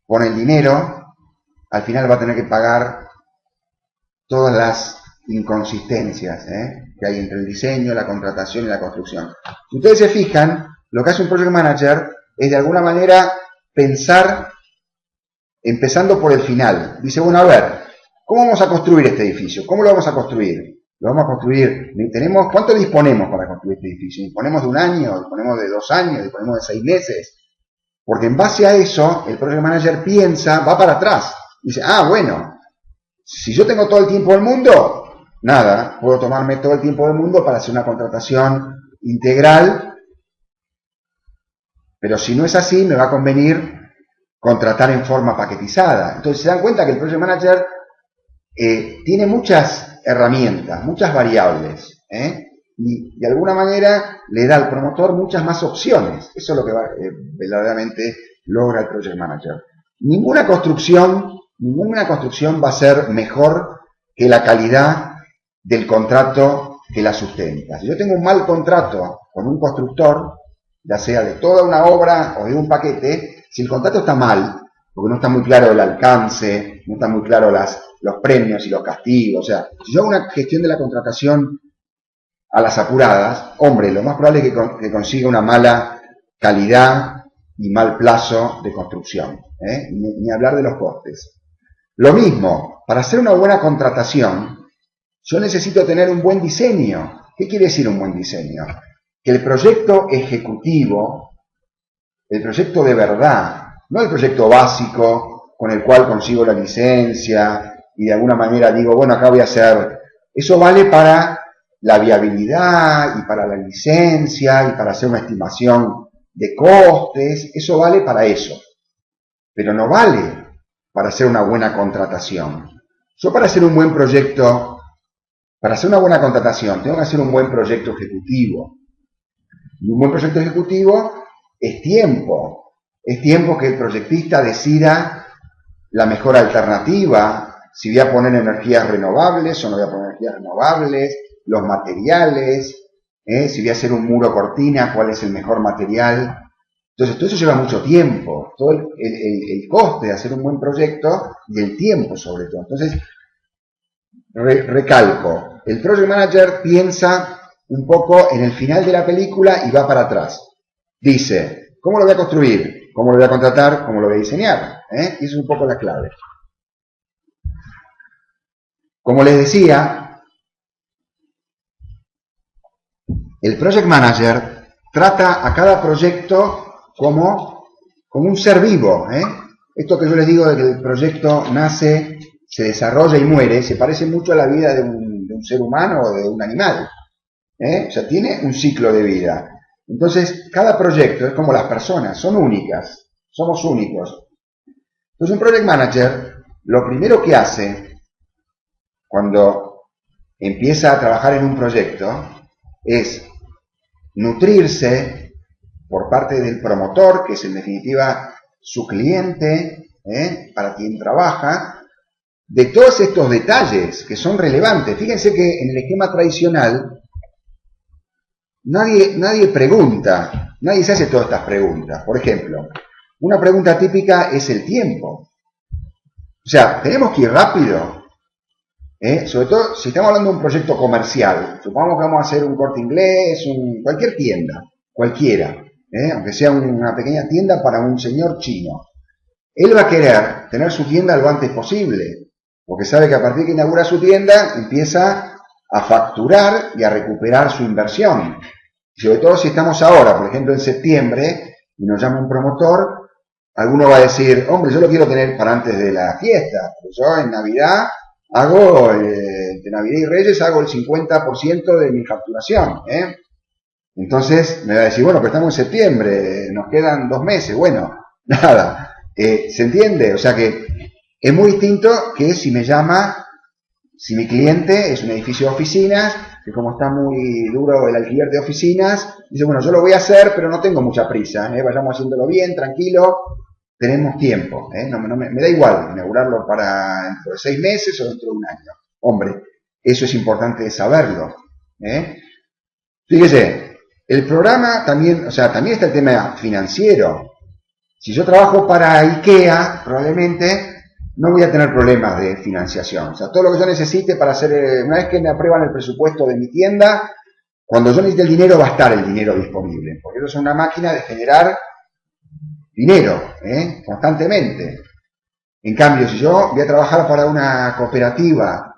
pone el dinero, al final va a tener que pagar todas las inconsistencias que hay entre el diseño, la contratación y la construcción. Si ustedes se fijan, lo que hace un project manager es de alguna manera pensar empezando por el final. Dice, bueno, a ver, ¿cómo vamos a construir este edificio? ¿Cómo lo vamos a construir? Lo vamos a construir, ¿cuánto disponemos para construir este edificio? ¿Disponemos de un año? ¿Disponemos de 2 años? ¿Disponemos de 6 meses? Porque en base a eso, el project manager piensa, va para atrás. Dice, bueno, si yo tengo todo el tiempo del mundo, nada, puedo tomarme todo el tiempo del mundo para hacer una contratación integral, pero si no es así, me va a convenir contratar en forma paquetizada. Entonces se dan cuenta que el project manager tiene muchas herramientas, muchas variables, y de alguna manera le da al promotor muchas más opciones. Eso es lo que verdaderamente logra el project manager. Ninguna construcción va a ser mejor que la calidad del contrato que la sustenta. Si yo tengo un mal contrato con un constructor, ya sea de toda una obra o de un paquete, si el contrato está mal, porque no está muy claro el alcance, no está muy claro los premios y los castigos, o sea, si yo hago una gestión de la contratación a las apuradas, hombre, lo más probable es que consiga una mala calidad y mal plazo de construcción, ni hablar de los costes. Lo mismo, para hacer una buena contratación, yo necesito tener un buen diseño. ¿Qué quiere decir un buen diseño? Que el proyecto ejecutivo, el proyecto de verdad, no el proyecto básico con el cual consigo la licencia y de alguna manera digo, bueno, acá voy a hacer, eso vale para la viabilidad y para la licencia y para hacer una estimación de costes, eso vale para eso, pero no vale para hacer una buena contratación. Yo para hacer un buen proyecto, para hacer una buena contratación, tengo que hacer un buen proyecto ejecutivo. Y un buen proyecto ejecutivo es tiempo que el proyectista decida la mejor alternativa, si voy a poner energías renovables o no voy a poner energías renovables, los materiales, si voy a hacer un muro cortina, cuál es el mejor material. Entonces, todo eso lleva mucho tiempo, todo el coste de hacer un buen proyecto y el tiempo sobre todo. Entonces, recalco, el project manager piensa un poco en el final de la película y va para atrás. Dice, ¿cómo lo voy a construir? ¿Cómo lo voy a contratar? ¿Cómo lo voy a diseñar? Y eso es un poco la clave. Como les decía, el project manager trata a cada proyecto como un ser vivo. Esto que yo les digo de que el proyecto nace, se desarrolla y muere, se parece mucho a la vida de un ser humano o de un animal. O sea, tiene un ciclo de vida. Entonces, cada proyecto es como las personas, son únicas, somos únicos. Entonces, un project manager, lo primero que hace cuando empieza a trabajar en un proyecto es nutrirse por parte del promotor, que es en definitiva su cliente, para quien trabaja, de todos estos detalles que son relevantes. Fíjense que en el esquema tradicional nadie pregunta, nadie se hace todas estas preguntas. Por ejemplo, una pregunta típica es el tiempo. O sea, tenemos que ir rápido, sobre todo si estamos hablando de un proyecto comercial. Supongamos que vamos a hacer un Corte Inglés, cualquier tienda, cualquiera, aunque sea una pequeña tienda para un señor chino. Él va a querer tener su tienda lo antes posible, porque sabe que a partir de que inaugura su tienda empieza a facturar y a recuperar su inversión. Sobre todo si estamos ahora, por ejemplo en septiembre, y nos llama un promotor, alguno va a decir, hombre, yo lo quiero tener para antes de la fiesta, pero yo en Navidad hago, de Navidad y Reyes hago el 50% de mi facturación. Entonces me va a decir, bueno, pero estamos en septiembre, nos quedan 2 meses, bueno, nada. ¿Se entiende? O sea que es muy distinto que si me llama, si mi cliente es un edificio de oficinas, que como está muy duro el alquiler de oficinas, dice, bueno, yo lo voy a hacer, pero no tengo mucha prisa, vayamos haciéndolo bien, tranquilo, tenemos tiempo, me da igual inaugurarlo para dentro de 6 meses o dentro de 1 año. Hombre, eso es importante saberlo. Fíjese, el programa también, o sea, también está el tema financiero. Si yo trabajo para IKEA, probablemente no voy a tener problemas de financiación. O sea, todo lo que yo necesite para hacer, una vez que me aprueban el presupuesto de mi tienda, cuando yo necesite el dinero va a estar el dinero disponible. Porque eso es una máquina de generar dinero, constantemente. En cambio, si yo voy a trabajar para una cooperativa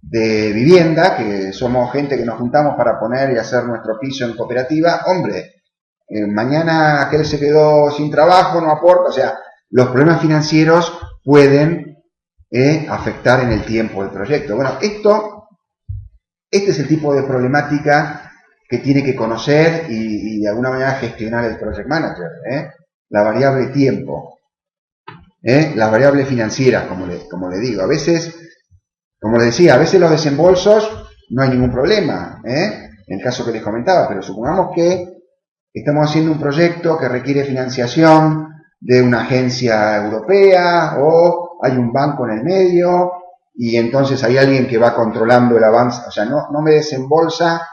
de vivienda, que somos gente que nos juntamos para poner y hacer nuestro piso en cooperativa, hombre, mañana aquel se quedó sin trabajo, no aporta, o sea, los problemas financieros pueden afectar en el tiempo del proyecto. Bueno, este es el tipo de problemática que tiene que conocer y de alguna manera gestionar el project manager. La variable tiempo, las variables financieras, como le digo. A veces, como le decía, a veces los desembolsos no hay ningún problema, en el caso que les comentaba, pero supongamos que estamos haciendo un proyecto que requiere financiación de una agencia europea o hay un banco en el medio y entonces hay alguien que va controlando el avance, o sea, no me desembolsa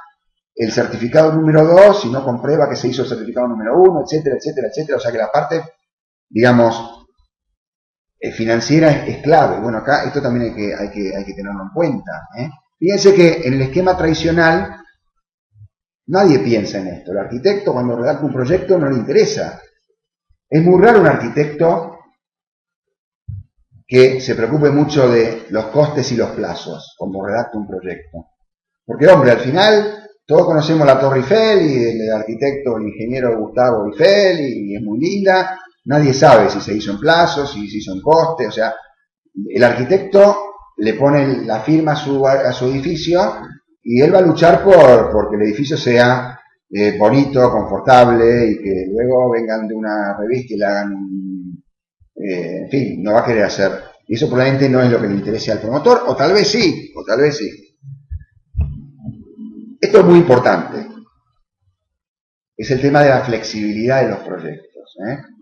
el certificado número 2 si no comprueba que se hizo el certificado número 1, etcétera, etcétera, etcétera. O sea que la parte, digamos, financiera es clave. Bueno, acá esto también hay que tenerlo en cuenta. Fíjense que en el esquema tradicional nadie piensa en esto. El arquitecto cuando redacta un proyecto no le interesa. Es muy raro un arquitecto que se preocupe mucho de los costes y los plazos cuando redacta un proyecto. Porque, hombre, al final todos conocemos la Torre Eiffel y el arquitecto, el ingeniero Gustavo Eiffel, y es muy linda. Nadie sabe si se hizo en plazos, si se hizo en coste. O sea, el arquitecto le pone la firma a su edificio y él va a luchar porque el edificio sea bonito, confortable y que luego vengan de una revista y le hagan en fin, no va a querer hacer. Y eso probablemente no es lo que le interese al promotor, o tal vez sí, o tal vez sí. Esto es muy importante. Es el tema de la flexibilidad de los proyectos.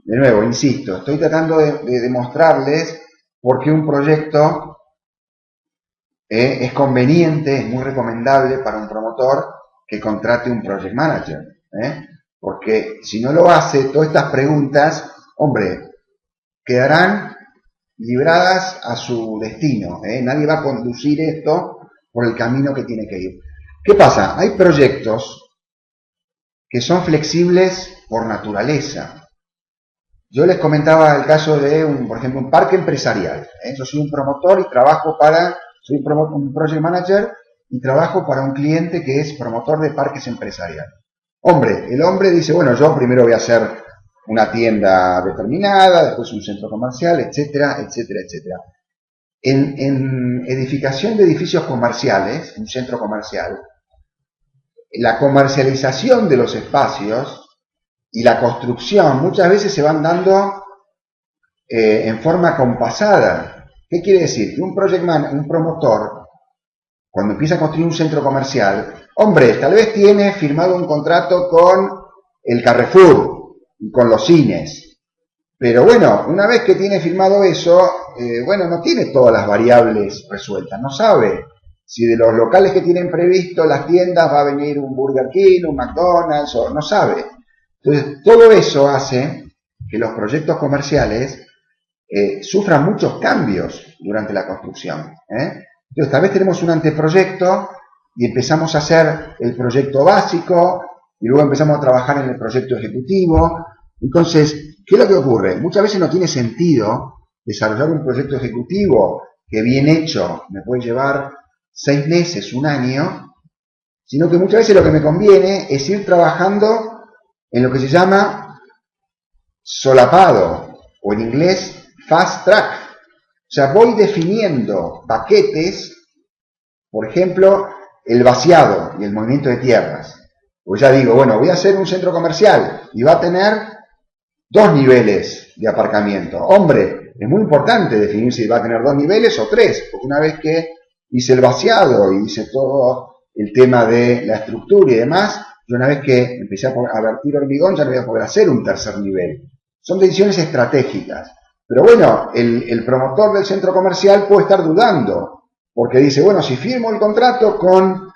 De nuevo, insisto, estoy tratando de demostrarles por qué un proyecto es conveniente, es muy recomendable para un promotor que contrate un project manager. Porque si no lo hace, todas estas preguntas, hombre, quedarán libradas a su destino. Nadie va a conducir esto por el camino que tiene que ir. ¿Qué pasa? Hay proyectos que son flexibles por naturaleza. Yo les comentaba el caso de, por ejemplo, un parque empresarial. Yo soy un promotor y trabajo soy un project manager y trabajo para un cliente que es promotor de parques empresariales. Hombre, el hombre dice, bueno, yo primero voy a hacer una tienda determinada, después un centro comercial, etcétera, etcétera, etcétera. En edificación de edificios comerciales, un centro comercial, la comercialización de los espacios y la construcción muchas veces se van dando en forma compasada. ¿Qué quiere decir? Que un promotor, cuando empieza a construir un centro comercial, hombre, tal vez tiene firmado un contrato con el Carrefour y con los cines. Pero bueno, una vez que tiene firmado eso, bueno, no tiene todas las variables resueltas, no sabe si de los locales que tienen previsto las tiendas va a venir un Burger King, un McDonald's, o no sabe. Entonces, todo eso hace que los proyectos comerciales sufran muchos cambios durante la construcción. Entonces, tal vez tenemos un anteproyecto y empezamos a hacer el proyecto básico y luego empezamos a trabajar en el proyecto ejecutivo. Entonces, ¿qué es lo que ocurre? Muchas veces no tiene sentido desarrollar un proyecto ejecutivo que bien hecho me puede llevar 6 meses, un año, sino que muchas veces lo que me conviene es ir trabajando en lo que se llama solapado, o en inglés fast track. O sea, voy definiendo paquetes, por ejemplo, el vaciado y el movimiento de tierras. Pues ya digo, bueno, voy a hacer un centro comercial y va a tener 2 niveles de aparcamiento. Hombre, es muy importante definir si va a tener 2 niveles o 3, porque una vez que hice el vaciado y hice todo el tema de la estructura y demás, y una vez que empecé a vertir hormigón ya no voy a poder hacer un tercer nivel. Son decisiones estratégicas. Pero bueno, el promotor del centro comercial puede estar dudando, porque dice, bueno, si firmo el contrato con,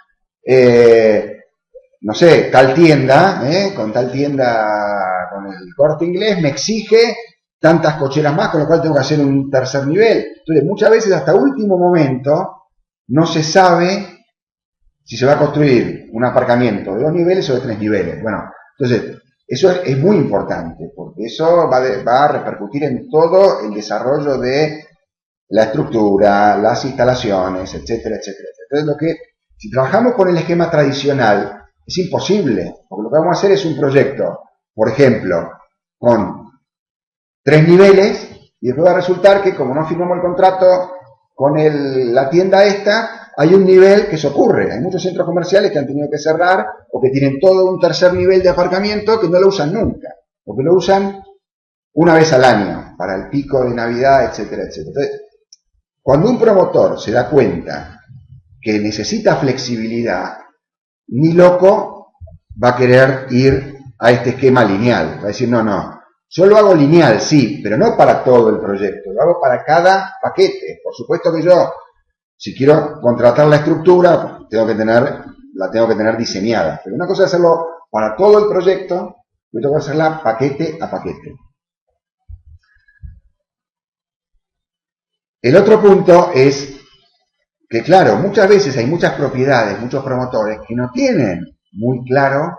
no sé, tal tienda, con tal tienda, con el Corte Inglés, me exige tantas cocheras más, con lo cual tengo que hacer un tercer nivel. Entonces, muchas veces hasta último momento no se sabe si se va a construir un aparcamiento de 2 niveles o de 3 niveles. Bueno, entonces, eso es muy importante, porque eso va a repercutir en todo el desarrollo de la estructura, las instalaciones, etcétera, etcétera, etcétera. Entonces, si trabajamos con el esquema tradicional, es imposible, porque lo que vamos a hacer es un proyecto, por ejemplo, con 3 niveles, y después va a resultar que como no firmamos el contrato con la tienda esta, hay un nivel que se ocurre. Hay muchos centros comerciales que han tenido que cerrar o que tienen todo un tercer nivel de aparcamiento que no lo usan nunca, o que lo usan una vez al año, para el pico de Navidad, etcétera, etcétera. Entonces, cuando un promotor se da cuenta que necesita flexibilidad, ni loco va a querer ir a este esquema lineal. Va a decir, no, yo lo hago lineal, sí, pero no para todo el proyecto, lo hago para cada paquete. Por supuesto que yo, si quiero contratar la estructura, la tengo que tener diseñada. Pero una cosa es hacerlo para todo el proyecto, y otra cosa es hacerla paquete a paquete. El otro punto es que, claro, muchas veces hay muchas propiedades, muchos promotores que no tienen muy claro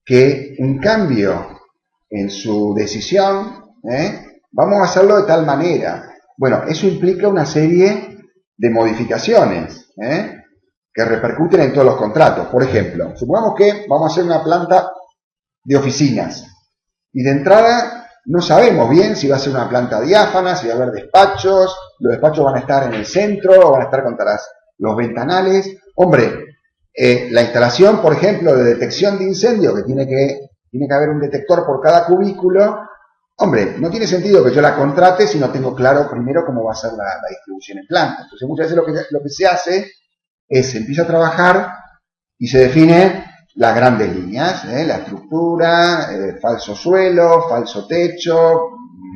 que un cambio en su decisión, vamos a hacerlo de tal manera. Bueno, eso implica una serie de modificaciones que repercuten en todos los contratos. Por ejemplo, supongamos que vamos a hacer una planta de oficinas y de entrada no sabemos bien si va a ser una planta diáfana, si va a haber despachos, los despachos van a estar en el centro o van a estar contra los ventanales. Hombre, la instalación, por ejemplo, de detección de incendio, que tiene que haber un detector por cada cubículo. Hombre, no tiene sentido que yo la contrate si no tengo claro primero cómo va a ser la distribución en planta. Entonces, muchas veces lo que se hace es, se empieza a trabajar y se define las grandes líneas, la estructura, falso suelo, falso techo,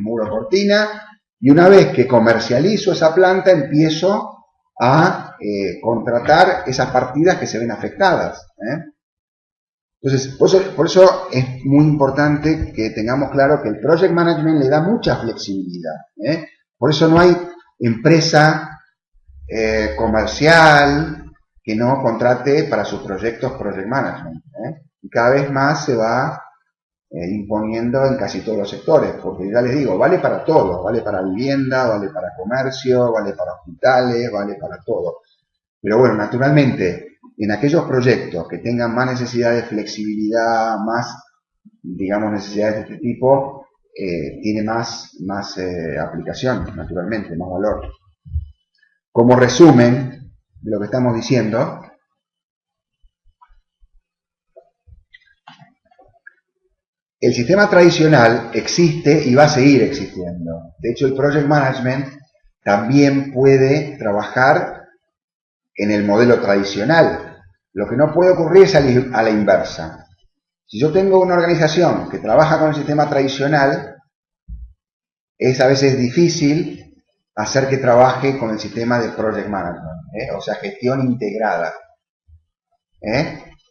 muro cortina, y una vez que comercializo esa planta empiezo a contratar esas partidas que se ven afectadas. Entonces, por eso es muy importante que tengamos claro que el Project Management le da mucha flexibilidad. Por eso no hay empresa comercial que no contrate para sus proyectos Project Management. Y cada vez más se va imponiendo en casi todos los sectores, porque ya les digo, vale para todo, vale para vivienda, vale para comercio, vale para hospitales, vale para todo. Pero bueno, naturalmente, en aquellos proyectos que tengan más necesidad de flexibilidad, más, digamos, necesidades de este tipo, tiene más aplicación, naturalmente, más valor. Como resumen de lo que estamos diciendo, el sistema tradicional existe y va a seguir existiendo. De hecho, el Project Management también puede trabajar en el modelo tradicional. Lo que no puede ocurrir es a la inversa. Si yo tengo una organización que trabaja con el sistema tradicional, es a veces difícil hacer que trabaje con el sistema de Project Management, o sea, gestión integrada.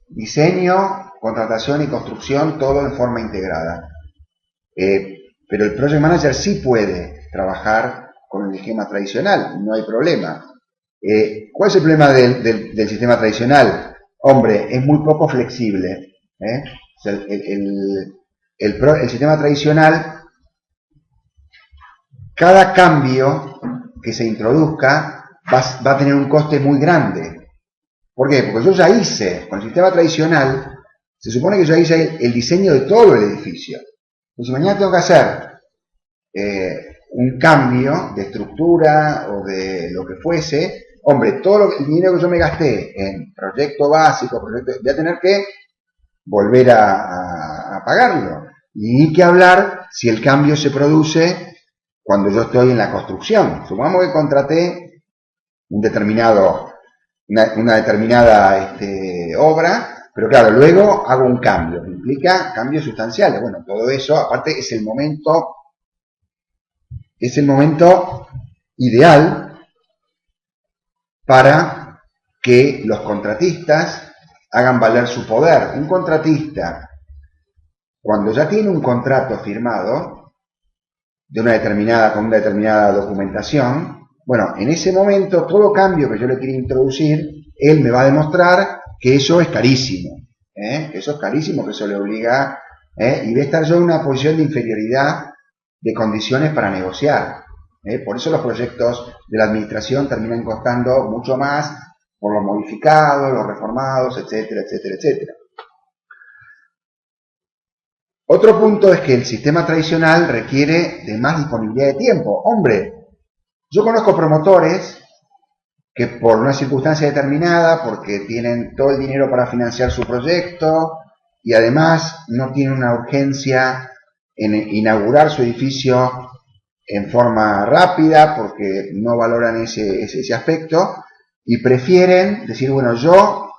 Diseño, contratación y construcción, todo en forma integrada. Pero el Project Manager sí puede trabajar con el esquema tradicional, no hay problema. ¿Cuál es el problema del sistema tradicional? Hombre, es muy poco flexible. O sea, el sistema tradicional, cada cambio que se introduzca va a tener un coste muy grande. ¿Por qué? Porque yo ya hice, con el sistema tradicional, se supone que yo hice el diseño de todo el edificio. Entonces, si mañana tengo que hacer un cambio de estructura o de lo que fuese, hombre, todo el dinero que yo me gasté en proyecto básico, voy a tener que volver a pagarlo. Y ni que hablar si el cambio se produce cuando yo estoy en la construcción. Supongamos que contraté una determinada obra, pero claro, luego hago un cambio, que implica cambios sustanciales. Bueno, todo eso, aparte, es el momento ideal para que los contratistas hagan valer su poder. Un contratista, cuando ya tiene un contrato firmado con una determinada documentación, bueno, en ese momento todo cambio que yo le quiera introducir, él me va a demostrar que eso es carísimo, que eso es carísimo, que eso le obliga, y voy a estar yo en una posición de inferioridad de condiciones para negociar. Por eso los proyectos de la administración terminan costando mucho más por los modificados, los reformados, etcétera, etcétera, etcétera. Otro punto es que el sistema tradicional requiere de más disponibilidad de tiempo. Hombre, yo conozco promotores que por una circunstancia determinada, porque tienen todo el dinero para financiar su proyecto y además no tienen una urgencia en inaugurar su edificio en forma rápida porque no valoran ese aspecto y prefieren decir, bueno, yo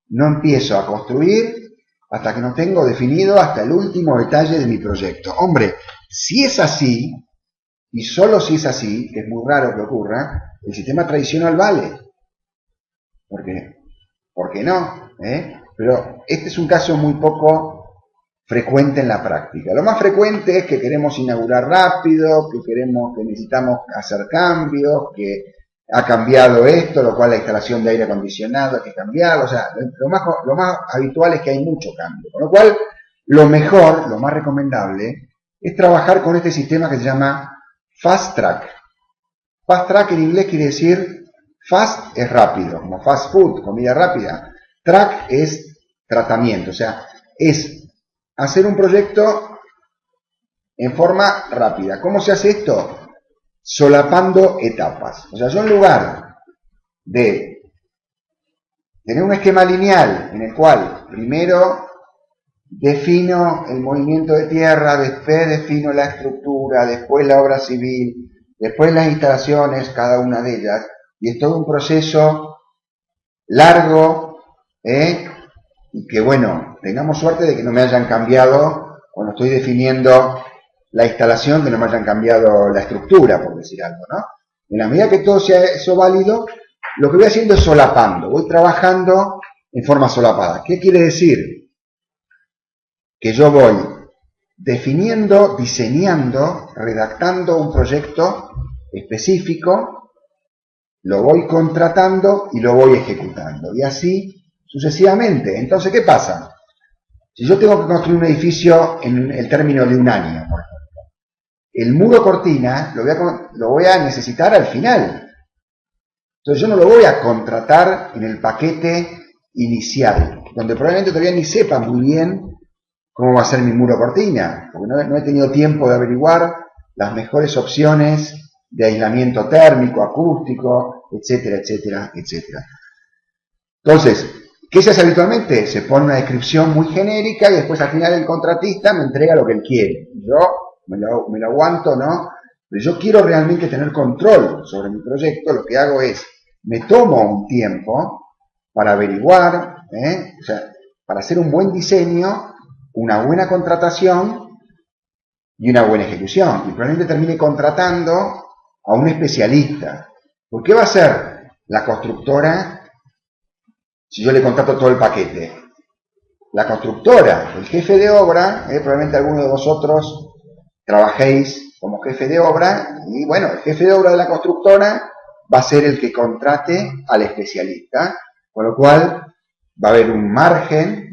no empiezo a construir hasta que no tengo definido hasta el último detalle de mi proyecto. Hombre, si es así, y solo si es así, que es muy raro que ocurra, el sistema tradicional vale. ¿Por qué? ¿Por qué no? Pero este es un caso muy poco frecuente en la práctica. Lo más frecuente es que queremos inaugurar rápido, que necesitamos hacer cambios, que ha cambiado esto, lo cual la instalación de aire acondicionado hay que cambiarlo. O sea, lo más habitual es que hay mucho cambio. Con lo cual, lo mejor, lo más recomendable, es trabajar con este sistema que se llama Fast Track. Fast Track en inglés quiere decir, fast es rápido, como fast food, comida rápida. Track es tratamiento, o sea, es hacer un proyecto en forma rápida. ¿Cómo se hace esto? Solapando etapas. O sea, yo en lugar de tener un esquema lineal en el cual primero defino el movimiento de tierra, después defino la estructura, después la obra civil, después las instalaciones, cada una de ellas, y es todo un proceso largo, y que bueno, tengamos suerte de que no me hayan cambiado, cuando estoy definiendo la instalación, que no me hayan cambiado la estructura, por decir algo, ¿no? En la medida que todo sea eso válido, lo que voy haciendo es solapando, voy trabajando en forma solapada. ¿Qué quiere decir? Que yo voy definiendo, diseñando, redactando un proyecto específico, lo voy contratando y lo voy ejecutando. Y así sucesivamente. Entonces, ¿qué pasa? Si yo tengo que construir un edificio en el término de un año, por ejemplo, el muro cortina lo voy a necesitar al final. Entonces yo no lo voy a contratar en el paquete inicial, donde probablemente todavía ni sepa muy bien cómo va a ser mi muro cortina, porque no he tenido tiempo de averiguar las mejores opciones de aislamiento térmico, acústico, etcétera, etcétera, etcétera. Entonces, ¿qué se hace habitualmente? Se pone una descripción muy genérica y después al final el contratista me entrega lo que él quiere. Yo me lo aguanto, ¿no? Pero yo quiero realmente tener control sobre mi proyecto. Lo que hago es, me tomo un tiempo para averiguar, o sea, para hacer un buen diseño, una buena contratación y una buena ejecución. Y probablemente termine contratando a un especialista. ¿Por qué va a ser la constructora si yo le contrato todo el paquete? La constructora, el jefe de obra, probablemente alguno de vosotros trabajéis como jefe de obra, y bueno, el jefe de obra de la constructora va a ser el que contrate al especialista, con lo cual va a haber un margen,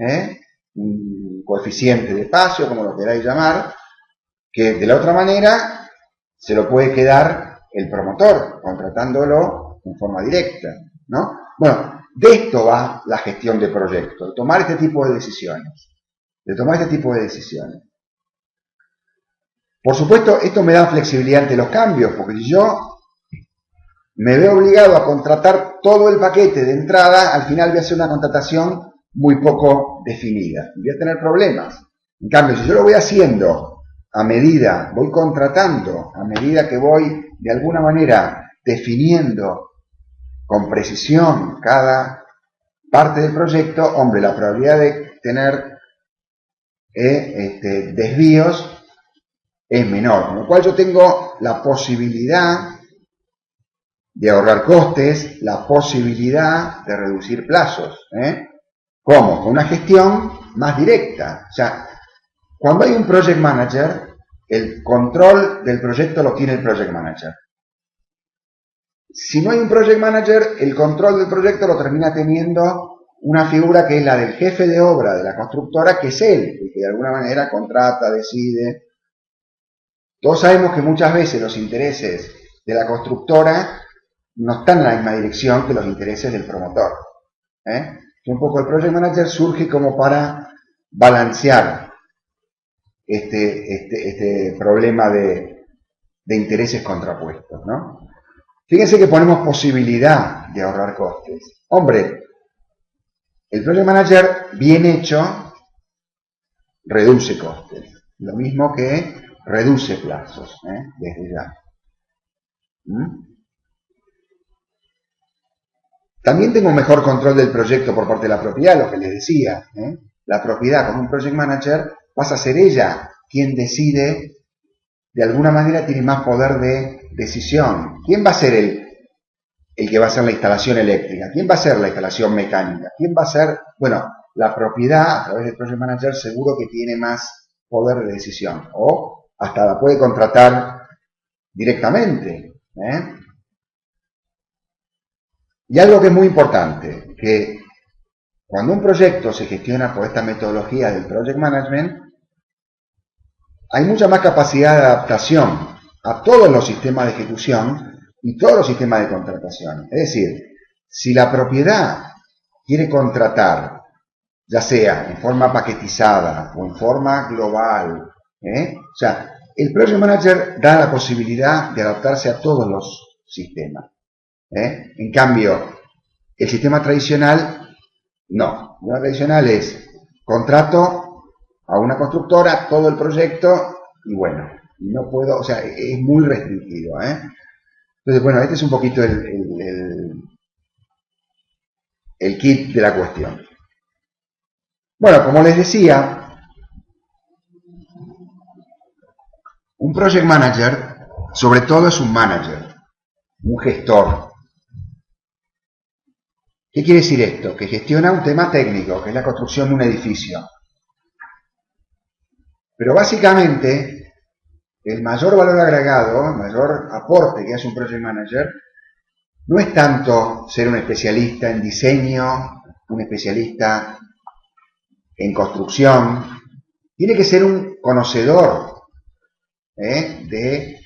un coeficiente de espacio, como lo queráis llamar, que de la otra manera se lo puede quedar el promotor, contratándolo en forma directa, ¿no? Bueno, de esto va la gestión de proyectos, de tomar este tipo de decisiones. Por supuesto, esto me da flexibilidad ante los cambios, porque si yo me veo obligado a contratar todo el paquete de entrada, al final voy a hacer una contratación muy poco definida. Voy a tener problemas. En cambio, si yo lo voy haciendo a medida, voy contratando, a medida que voy de alguna manera definiendo con precisión cada parte del proyecto, hombre, la probabilidad de tener desvíos es menor, con lo cual yo tengo la posibilidad de ahorrar costes, la posibilidad de reducir plazos. ¿Cómo? Con una gestión más directa. O sea, cuando hay un project manager, el control del proyecto lo tiene el project manager. Si no hay un project manager, el control del proyecto lo termina teniendo una figura que es la del jefe de obra de la constructora, que es él, el que de alguna manera contrata, decide. Todos sabemos que muchas veces los intereses de la constructora no están en la misma dirección que los intereses del promotor. Un poco el project manager surge como para balancear este problema de intereses contrapuestos, ¿no? Fíjense que ponemos posibilidad de ahorrar costes. Hombre, el project manager bien hecho reduce costes, lo mismo que reduce plazos, desde ya. También tengo un mejor control del proyecto por parte de la propiedad, lo que les decía. La propiedad con un project manager pasa a ser ella quien decide, de alguna manera tiene más poder de decisión. ¿Quién va a ser el que va a hacer la instalación eléctrica? ¿Quién va a hacer la instalación mecánica? ¿Quién va a ser? Bueno, la propiedad a través del project manager seguro que tiene más poder de decisión. O hasta la puede contratar directamente. Y algo que es muy importante, que cuando un proyecto se gestiona por esta metodología del project management, hay mucha más capacidad de adaptación a todos los sistemas de ejecución y todos los sistemas de contratación. Es decir, si la propiedad quiere contratar, ya sea en forma paquetizada o en forma global, o sea, el project manager da la posibilidad de adaptarse a todos los sistemas. En cambio, el sistema tradicional, no. El sistema tradicional es contrato a una constructora, todo el proyecto, y bueno, no puedo, o sea, es muy restringido. Entonces, bueno, este es un poquito el kit de la cuestión. Bueno, como les decía, un project manager, sobre todo es un manager, un gestor. ¿Qué quiere decir esto? Que gestiona un tema técnico, que es la construcción de un edificio. Pero básicamente, el mayor valor agregado, el mayor aporte que hace un project manager, no es tanto ser un especialista en diseño, un especialista en construcción, tiene que ser un conocedor de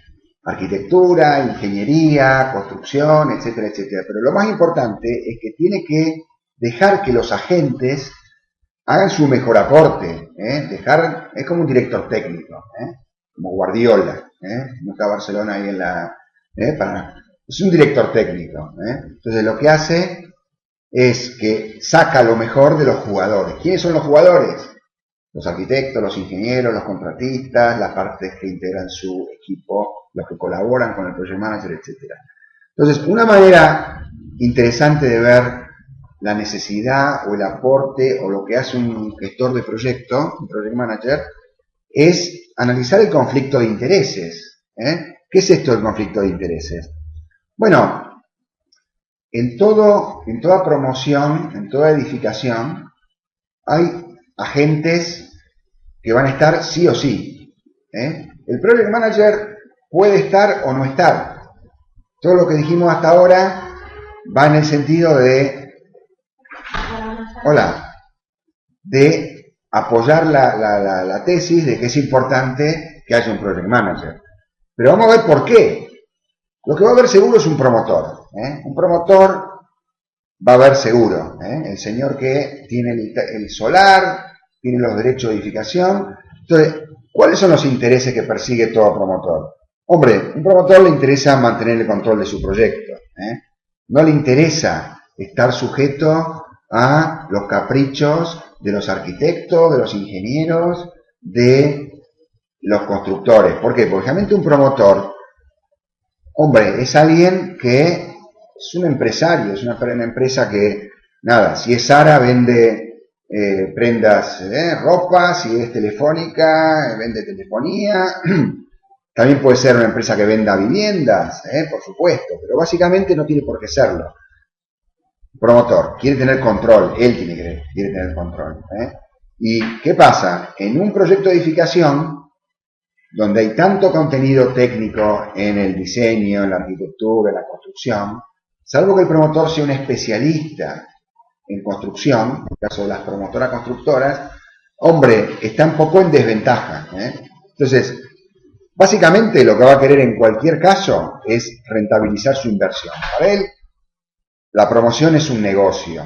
arquitectura, ingeniería, construcción, etcétera, etcétera. Pero lo más importante es que tiene que dejar que los agentes hagan su mejor aporte, es como un director técnico, como Guardiola, no está Barcelona ahí en la... es un director técnico, entonces lo que hace es que saca lo mejor de los jugadores. ¿Quiénes son los jugadores? Los arquitectos, los ingenieros, los contratistas, las partes que integran su equipo, los que colaboran con el project manager, etc. Entonces, una manera interesante de ver la necesidad o el aporte o lo que hace un gestor de proyecto, un project manager, es analizar el conflicto de intereses. ¿Qué es esto del conflicto de intereses? Bueno, en toda promoción, en toda edificación, hay agentes que van a estar sí o sí. El project manager puede estar o no estar. Todo lo que dijimos hasta ahora va en el sentido de de apoyar la tesis de que es importante que haya un project manager. Pero vamos a ver por qué. Lo que va a haber seguro es un promotor. Un promotor va a haber seguro. El señor que tiene el solar, tiene los derechos de edificación. Entonces, ¿cuáles son los intereses que persigue todo promotor? Hombre, un promotor le interesa mantener el control de su proyecto. No le interesa estar sujeto a los caprichos de los arquitectos, de los ingenieros, de los constructores. ¿Por qué? Porque realmente un promotor, hombre, es alguien que es un empresario, es una empresa que, nada, si es Zara vende prendas, ropa, si es Telefónica vende telefonía, también puede ser una empresa que venda viviendas, por supuesto, pero básicamente no tiene por qué serlo. Promotor quiere tener control, él quiere tener control. ¿Y qué pasa? En un proyecto de edificación, donde hay tanto contenido técnico en el diseño, en la arquitectura, en la construcción, salvo que el promotor sea un especialista en construcción, en el caso de las promotoras constructoras, hombre, está un poco en desventaja. Entonces, básicamente lo que va a querer en cualquier caso es rentabilizar su inversión. Para él, la promoción es un negocio.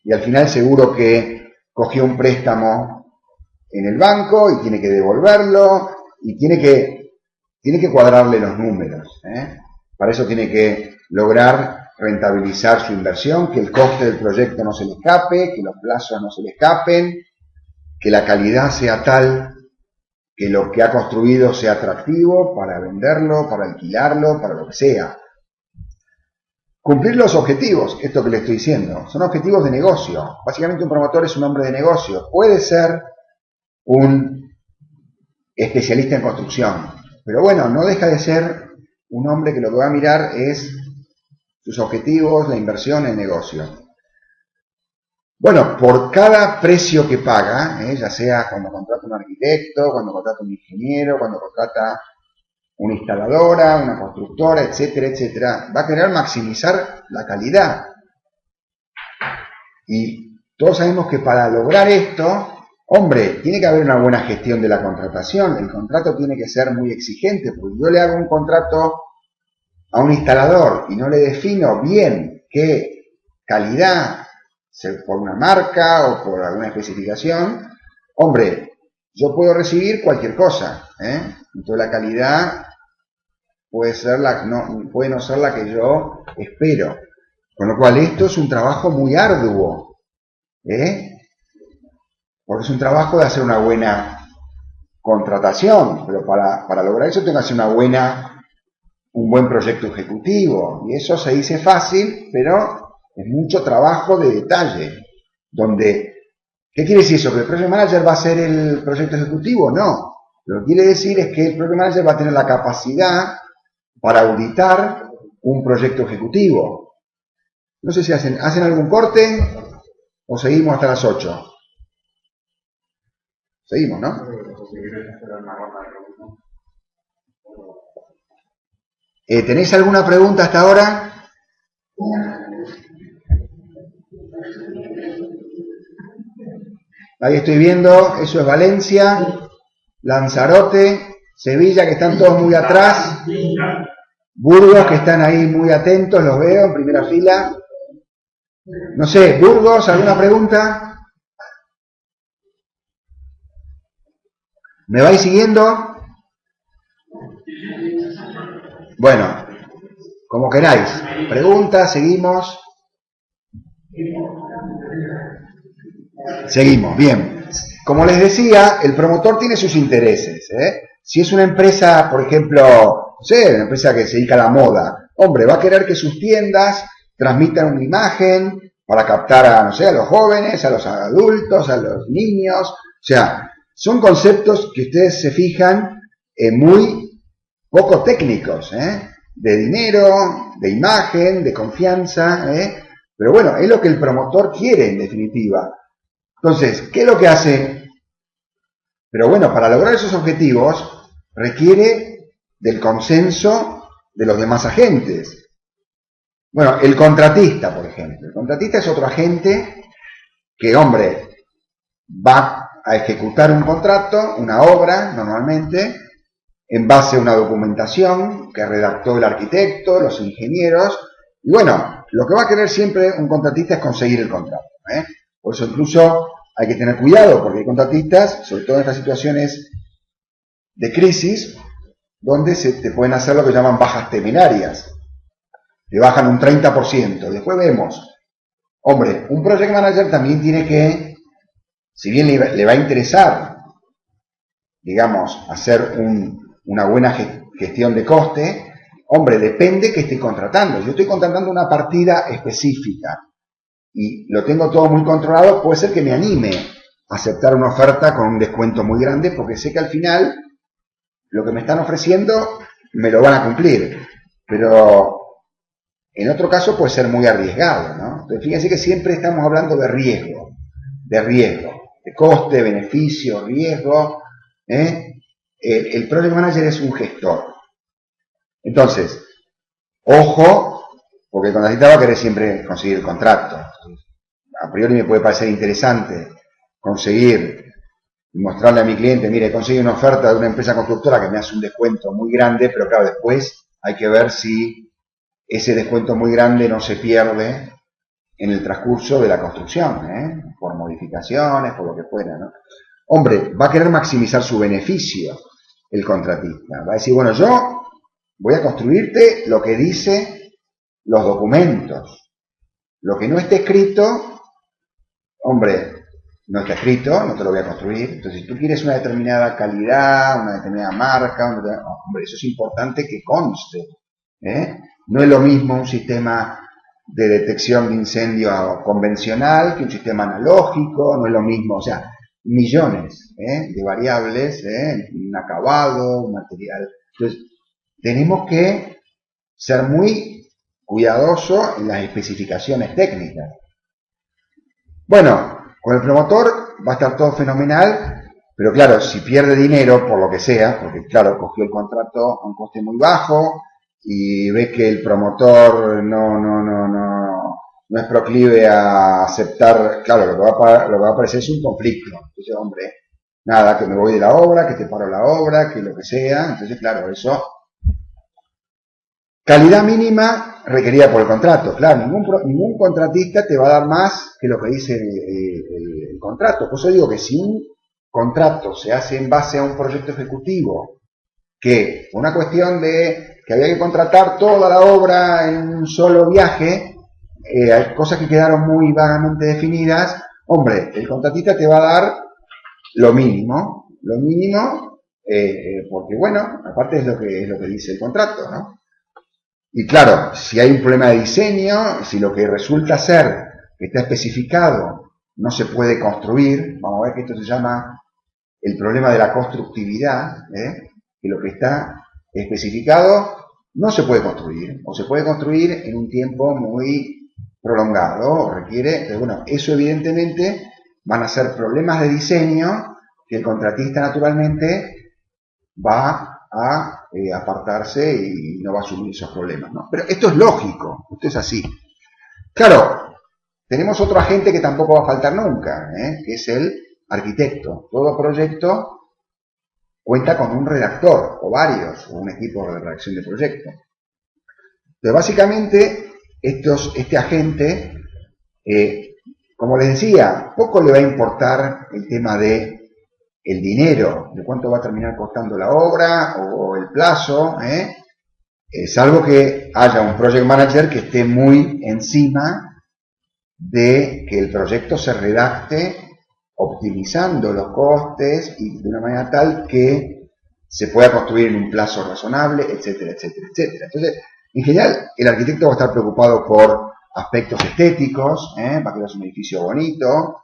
Y al final seguro que cogió un préstamo en el banco y tiene que devolverlo y tiene que cuadrarle los números. Para eso tiene que lograr rentabilizar su inversión, que el coste del proyecto no se le escape, que los plazos no se le escapen, que la calidad sea tal que lo que ha construido sea atractivo para venderlo, para alquilarlo, para lo que sea. Cumplir los objetivos, esto que le estoy diciendo, son objetivos de negocio. Básicamente un promotor es un hombre de negocio. Puede ser un especialista en construcción, pero bueno, no deja de ser un hombre que lo que va a mirar es sus objetivos, la inversión, el negocio. Bueno, por cada precio que paga, ya sea cuando contrata un arquitecto, cuando contrata un ingeniero, cuando contrata una instaladora, una constructora, etcétera, etcétera, va a querer maximizar la calidad. Y todos sabemos que para lograr esto, hombre, tiene que haber una buena gestión de la contratación. El contrato tiene que ser muy exigente, porque yo le hago un contrato a un instalador y no le defino bien qué calidad, por una marca o por alguna especificación, hombre, yo puedo recibir cualquier cosa. Entonces la calidad puede no ser la que yo espero. Con lo cual esto es un trabajo muy arduo. Porque es un trabajo de hacer una buena contratación. Pero para lograr eso tengo que hacer un buen proyecto ejecutivo. Y eso se dice fácil, pero es mucho trabajo de detalle. ¿Qué quiere decir eso? ¿Que el project manager va a hacer el proyecto ejecutivo? No. Lo que quiere decir es que el project manager va a tener la capacidad para auditar un proyecto ejecutivo. No sé si hacen algún corte o seguimos hasta las 8. Seguimos, ¿no? ¿Tenéis alguna pregunta hasta ahora? Ahí estoy viendo, eso es Valencia, Lanzarote, Sevilla, que están todos muy atrás, Burgos, que están ahí muy atentos, los veo en primera fila, No sé, Burgos, ¿alguna pregunta? ¿Me vais siguiendo? Bueno, como queráis. Preguntas, seguimos. Seguimos, bien. Como les decía, el promotor tiene sus intereses, ¿eh? Si es una empresa, por ejemplo, no sé, una empresa que se dedica a la moda, hombre, va a querer que sus tiendas transmitan una imagen para captar a, no sé, a los jóvenes, a los adultos, a los niños. O sea, son conceptos que ustedes se fijan muy poco técnicos, ¿eh? De dinero, de imagen, de confianza, ¿eh? Pero bueno, es lo que el promotor quiere en definitiva. Entonces, ¿qué es lo que hace? Pero bueno, para lograr esos objetivos requiere del consenso de los demás agentes. Bueno, el contratista, por ejemplo. El contratista es otro agente que, hombre, va a ejecutar un contrato, una obra, normalmente, en base a una documentación que redactó el arquitecto, los ingenieros. Y bueno, lo que va a querer siempre un contratista es conseguir el contrato, ¿eh? Por eso incluso hay que tener cuidado, porque hay contratistas, sobre todo en estas situaciones de crisis, donde se te pueden hacer lo que llaman bajas temerarias. Te bajan un 30%. Después vemos, hombre, un project manager también tiene que, si bien le va a interesar, digamos, hacer una buena gestión de coste, hombre, depende que esté contratando. Yo estoy contratando una partida específica y lo tengo todo muy controlado, puede ser que me anime a aceptar una oferta con un descuento muy grande, porque sé que al final lo que me están ofreciendo me lo van a cumplir. Pero en otro caso puede ser muy arriesgado, ¿no? Entonces fíjense que siempre estamos hablando de riesgo, de coste, beneficio, riesgo, ¿eh? El project manager es un gestor. Entonces, ojo, porque el contratista va a querer siempre conseguir el contrato. A priori me puede parecer interesante conseguir y mostrarle a mi cliente, mire, conseguí una oferta de una empresa constructora que me hace un descuento muy grande, pero claro, después hay que ver si ese descuento muy grande no se pierde en el transcurso de la construcción, ¿eh? Por modificaciones, por lo que fuera, ¿no? Hombre, va a querer maximizar su beneficio el contratista. Va a decir, bueno, yo voy a construirte lo que dice los documentos. Lo que no esté escrito, hombre, no está escrito, no te lo voy a construir. Entonces, si tú quieres una determinada calidad, una determinada marca, hombre, eso es importante que conste, ¿eh? No es lo mismo un sistema de detección de incendio convencional que un sistema analógico, no es lo mismo, o sea, millones de variables, un acabado, un material. Entonces, tenemos que ser muy cuidadosos en las especificaciones técnicas. Bueno, con el promotor va a estar todo fenomenal, pero claro, si pierde dinero por lo que sea, porque claro, cogió el contrato a un coste muy bajo y ve que el promotor no es proclive a aceptar, claro, lo que va a aparecer es un conflicto. Entonces, hombre, nada, que me voy de la obra, que te paro la obra, que lo que sea. Entonces, claro, eso. Calidad mínima requerida por el contrato. Claro, ningún contratista te va a dar más que lo que dice el contrato. Por eso digo que si un contrato se hace en base a un proyecto ejecutivo, que una cuestión de que había que contratar toda la obra en un solo viaje, hay cosas que quedaron muy vagamente definidas, hombre, el contratista te va a dar lo mínimo, porque bueno, aparte es lo que dice el contrato, ¿no? Y claro, si hay un problema de diseño, si lo que resulta ser que está especificado no se puede construir, vamos a ver que esto se llama el problema de la constructividad, que lo que está especificado no se puede construir, o se puede construir en un tiempo muy prolongado, o requiere, bueno, eso evidentemente van a ser problemas de diseño que el contratista naturalmente va a apartarse y no va a asumir esos problemas, ¿no? Pero esto es lógico, esto es así. Claro, tenemos otro agente que tampoco va a faltar nunca, que es el arquitecto. Todo proyecto cuenta con un redactor, o varios, o un equipo de redacción de proyecto. Pero básicamente, este agente Como les decía, poco le va a importar el tema de el dinero, de cuánto va a terminar costando la obra o el plazo, salvo que haya un project manager que esté muy encima de que el proyecto se redacte optimizando los costes y de una manera tal que se pueda construir en un plazo razonable, etcétera, etcétera, etcétera. Entonces, en general, el arquitecto va a estar preocupado por aspectos estéticos, va a quedar un edificio bonito.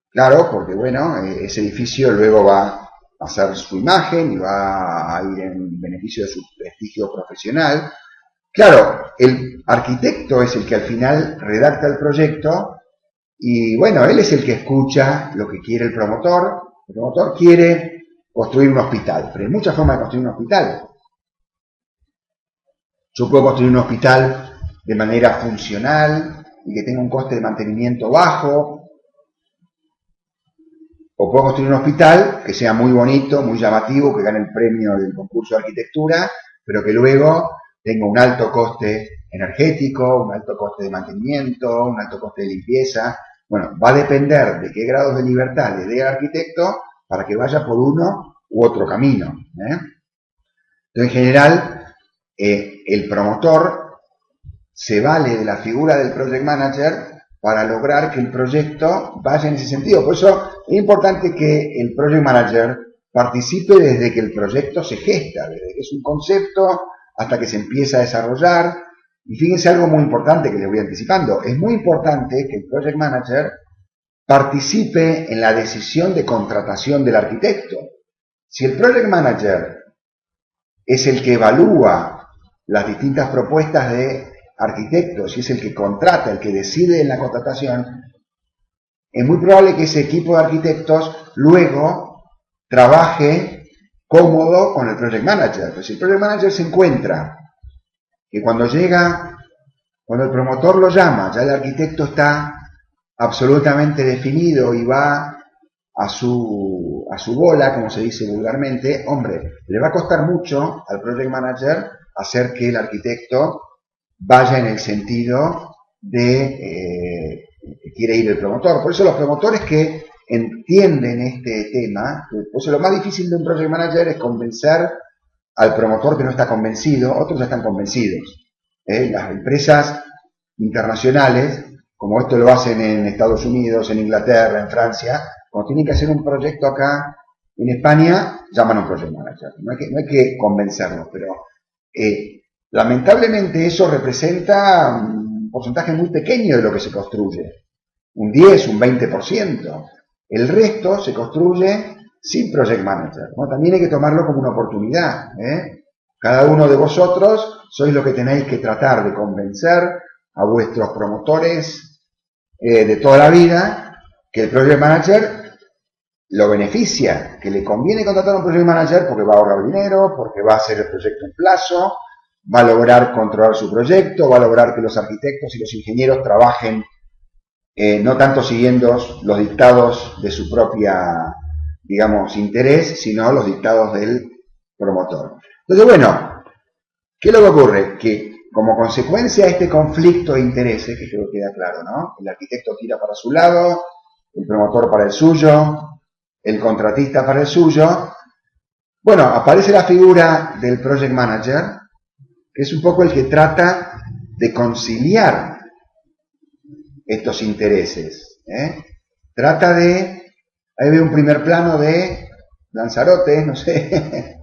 Claro, porque bueno, ese edificio luego va a hacer su imagen y va a ir en beneficio de su prestigio profesional. Claro, el arquitecto es el que al final redacta el proyecto y bueno, él es el que escucha lo que quiere el promotor. El promotor quiere construir un hospital, pero hay muchas formas de construir un hospital. Yo puedo construir un hospital de manera funcional y que tenga un coste de mantenimiento bajo, o puedo construir un hospital que sea muy bonito, muy llamativo, que gane el premio del concurso de arquitectura, pero que luego tenga un alto coste energético, un alto coste de mantenimiento, un alto coste de limpieza. Bueno, va a depender de qué grados de libertad le dé al arquitecto para que vaya por uno u otro camino. Entonces, en general, el promotor se vale de la figura del project manager para lograr que el proyecto vaya en ese sentido. Por eso es importante que el project manager participe desde que el proyecto se gesta, desde que es un concepto hasta que se empieza a desarrollar. Y fíjense algo muy importante que les voy anticipando. Es muy importante que el project manager participe en la decisión de contratación del arquitecto. Si el project manager es el que evalúa las distintas propuestas de arquitectos y es el que contrata, el que decide en la contratación, es muy probable que ese equipo de arquitectos luego trabaje cómodo con el project manager. Pero si el project manager se encuentra que cuando el promotor lo llama, ya el arquitecto está absolutamente definido y va a su bola, como se dice vulgarmente, hombre, le va a costar mucho al project manager hacer que el arquitecto vaya en el sentido de que quiere ir el promotor. Por eso los promotores que entienden este tema, por eso lo más difícil de un project manager es convencer al promotor que no está convencido, otros ya están convencidos. Las empresas internacionales, como esto lo hacen en Estados Unidos, en Inglaterra, en Francia, cuando tienen que hacer un proyecto acá en España, llaman a un project manager. No hay que convencerlos, pero lamentablemente eso representa un porcentaje muy pequeño de lo que se construye. Un 10, un 20%. El resto se construye sin project manager. Bueno, también hay que tomarlo como una oportunidad. Cada uno de vosotros sois lo que tenéis que tratar de convencer a vuestros promotores de toda la vida que el project manager lo beneficia, que le conviene contratar a un project manager porque va a ahorrar dinero, porque va a hacer el proyecto en plazo, va a lograr controlar su proyecto, va a lograr que los arquitectos y los ingenieros trabajen no tanto siguiendo los dictados de su propia, digamos, interés, sino los dictados del promotor. Entonces, bueno, ¿qué es lo que ocurre? Que como consecuencia de este conflicto de intereses, que creo que queda claro, ¿no? El arquitecto tira para su lado, el promotor para el suyo, el contratista para el suyo. Bueno, aparece la figura del project manager, que es un poco el que trata de conciliar estos intereses. Trata de... Ahí veo un primer plano de Lanzarote, no sé.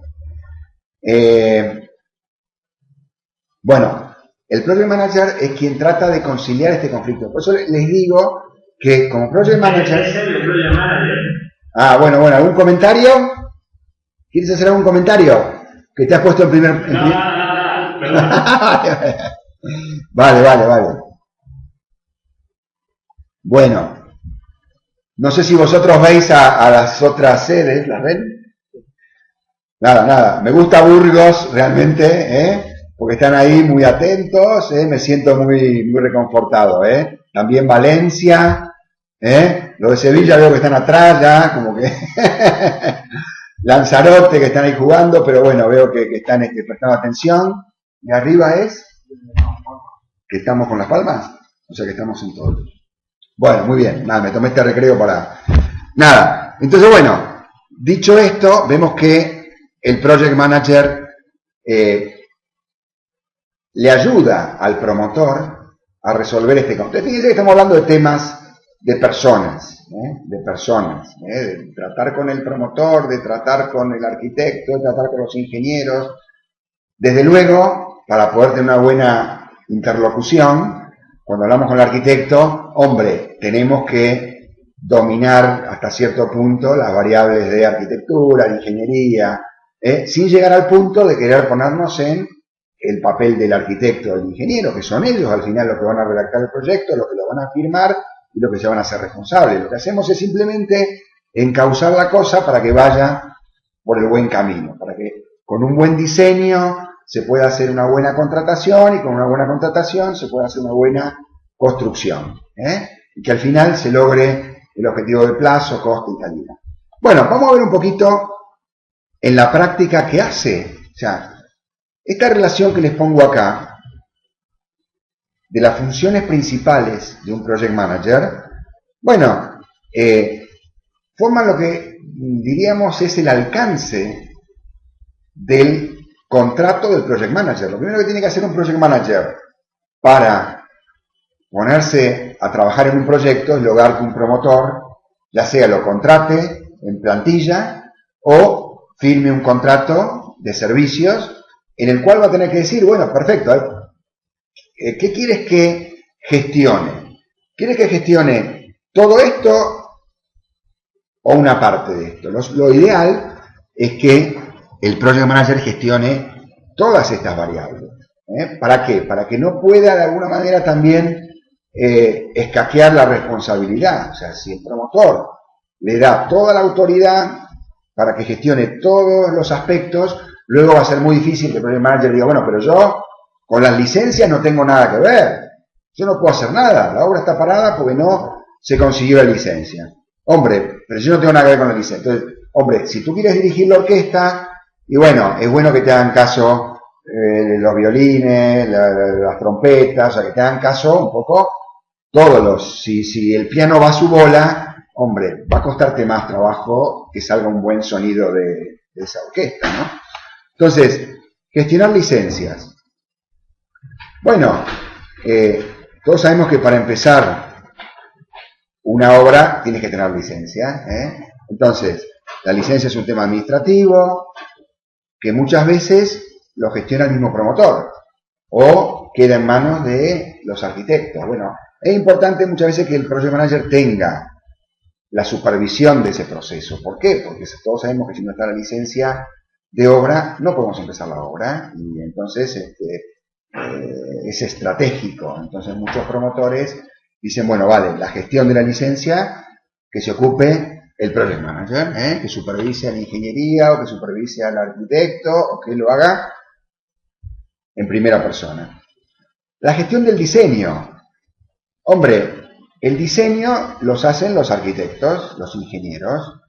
Bueno, el project manager es quien trata de conciliar este conflicto. Por eso les digo que como project manager... Es el project manager. Ah, bueno, ¿algún comentario? ¿Quieres hacer algún comentario? Que te has puesto en primer... No, perdón. Vale. Bueno, no sé si vosotros veis a las otras sedes, ¿las ven? Nada, me gusta Burgos realmente, porque están ahí muy atentos, me siento muy reconfortado, También Valencia, lo de Sevilla veo que están atrás ya, como que Lanzarote que están ahí jugando, pero bueno, veo que están prestando atención. Y arriba es que estamos con Las Palmas. O sea que estamos en todo. Bueno, muy bien. Nada, me tomé este recreo para... Nada. Entonces, bueno, dicho esto, vemos que el Project Manager le ayuda al promotor a resolver este conflicto. Fíjense que estamos hablando de temas de personas, de tratar con el promotor, de tratar con el arquitecto, de tratar con los ingenieros. Desde luego, para poder tener una buena interlocución, cuando hablamos con el arquitecto, hombre, tenemos que dominar hasta cierto punto las variables de arquitectura, de ingeniería, sin llegar al punto de querer ponernos en el papel del arquitecto o del ingeniero, que son ellos al final los que van a redactar el proyecto, los que lo van a firmar y los que se van a hacer responsables. Lo que hacemos es simplemente encauzar la cosa para que vaya por el buen camino, para que con un buen diseño se pueda hacer una buena contratación y con una buena contratación se pueda hacer una buena construcción, y que al final se logre el objetivo de plazo, coste y calidad. Bueno, vamos a ver un poquito en la práctica qué hace. O sea, esta relación que les pongo acá, de las funciones principales de un Project Manager, bueno, forman lo que diríamos es el alcance del contrato del Project Manager. Lo primero que tiene que hacer un Project Manager para ponerse a trabajar en un proyecto es lograr que un promotor, ya sea lo contrate en plantilla o firme un contrato de servicios en el cual va a tener que decir, bueno, perfecto, ¿qué quieres que gestione? ¿Quieres que gestione todo esto o una parte de esto? Lo ideal es que el Project Manager gestione todas estas variables. ¿Para qué? Para que no pueda de alguna manera también escaquear la responsabilidad. O sea, si el promotor le da toda la autoridad para que gestione todos los aspectos, luego va a ser muy difícil que el Project Manager diga, bueno, pero yo con las licencias no tengo nada que ver. Yo no puedo hacer nada. La obra está parada porque no se consiguió la licencia. Hombre, pero yo no tengo nada que ver con la licencia. Entonces, hombre, si tú quieres dirigir la orquesta, y bueno, es bueno que te hagan caso los violines, las trompetas, o sea, que te hagan caso un poco todos los... Si el piano va a su bola, hombre, va a costarte más trabajo que salga un buen sonido de esa orquesta, ¿no? Entonces, gestionar licencias. Bueno, todos sabemos que para empezar una obra tienes que tener licencia, Entonces, la licencia es un tema administrativo que muchas veces lo gestiona el mismo promotor o queda en manos de los arquitectos. Bueno, es importante muchas veces que el Project Manager tenga la supervisión de ese proceso. ¿Por qué? Porque todos sabemos que si no está la licencia de obra, no podemos empezar la obra y entonces es estratégico. Entonces muchos promotores dicen, bueno, vale, la gestión de la licencia que se ocupe el Project Manager, que supervise a la ingeniería o que supervise al arquitecto o que lo haga en primera persona. La gestión del diseño. Hombre, el diseño los hacen los arquitectos, los ingenieros,